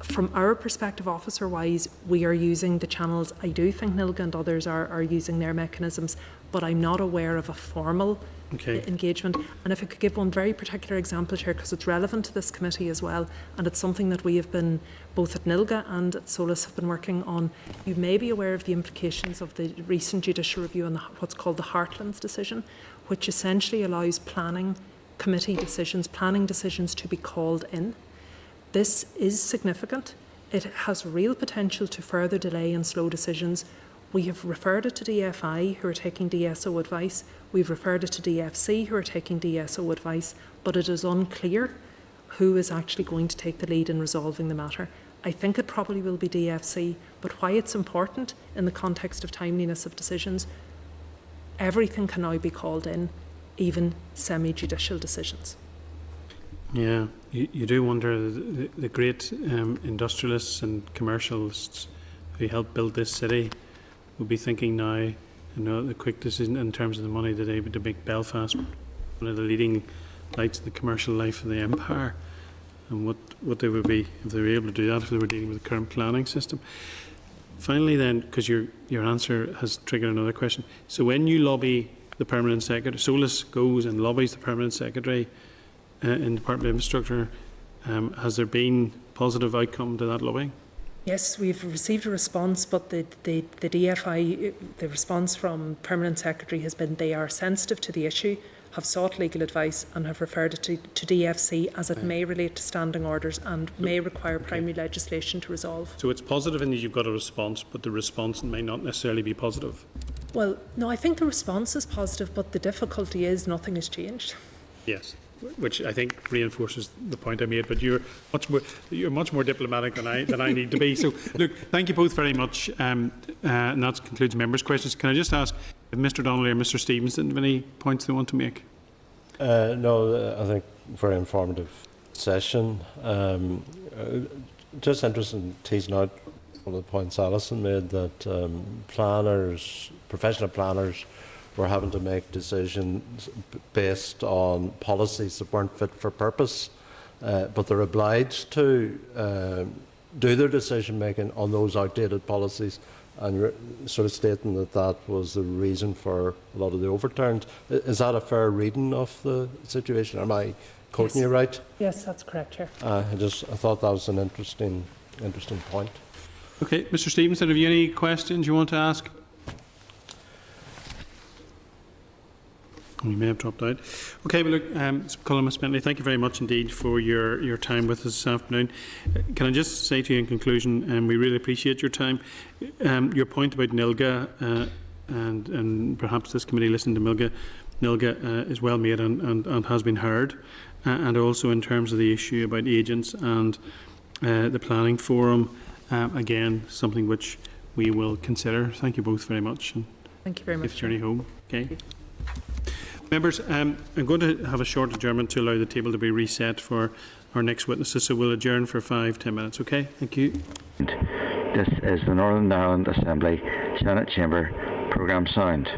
H: from our perspective, officer-wise, we are using the channels. I do think Nilga and others are using their mechanisms, but I'm not aware of a formal engagement. And if I could give one very particular example here, because it's relevant to this committee as well, and it's something that we have been, both at Nilga and at SOLACE, have been working on. You may be aware of the implications of the recent judicial review on what's called the Heartlands decision, which essentially allows planning committee decisions, planning decisions to be called in. This is significant. It has real potential to further delay and slow decisions. We have referred it to DFI, who are taking DSO advice. We've referred it to DFC, who are taking DSO advice, but it is unclear who is actually going to take the lead in resolving the matter. I think it probably will be DFC, but why it's important in the context of timeliness of decisions, everything can now be called in, even semi-judicial decisions.
A: Yeah, you do wonder the great industrialists and commercialists who helped build this city will be thinking now, you know, the quick decision in terms of the money that they would to make Belfast one of the leading lights in the commercial life of the empire, and what they would be if they were able to do that if they were dealing with the current planning system. Finally then, because your answer has triggered another question, so when you lobby the permanent secretary, SOLACE goes and lobbies the permanent secretary in the Department of Infrastructure, has there been positive outcome to that lobbying?
H: Yes, we've received a response, but the DFI, the response from Permanent Secretary has been they are sensitive to the issue, have sought legal advice and have referred it to DFC as it may relate to standing orders and may require primary legislation to resolve. So
A: it's positive in that you've got a response, but the response may not necessarily be positive?
H: Well, no, I think the response is positive, but the difficulty is nothing has changed.
A: Yes. Which I think reinforces the point I made, but you're much more diplomatic than I need to be. So, look, thank you both very much, and that concludes members' questions. Can I just ask if Mr. Donnelly or Mr. Stevenson have any points they want to make?
C: No, I think very informative session. Just interested in teasing out one of the points Alison made, that professional planners, were having to make decisions based on policies that weren't fit for purpose, but they're obliged to do their decision making on those outdated policies, and sort of stating that was the reason for a lot of the overturns. Is that a fair reading of the situation? Am I quoting you right?
H: Yes, that's correct, Chair.
C: I thought that was an interesting point.
A: Okay, Mr. Stevenson, have you any questions you want to ask? We may have dropped out. Okay, well, look, Colin Bentley, thank you very much indeed for your time with us this afternoon. Can I just say to you in conclusion, we really appreciate your time. Your point about Nilga, and perhaps this committee listened to Nilga is well made and has been heard, and also in terms of the issue about agents and the planning forum, again, something which we will consider. Thank you both very much. And
H: thank you very much.
A: safe journey home. Okay. Members, I'm going to have a short adjournment to allow the table to be reset for our next witnesses, so we'll adjourn for 5-10 minutes, okay? Thank you.
L: This is the Northern Ireland Assembly Senate Chamber Programme Sound.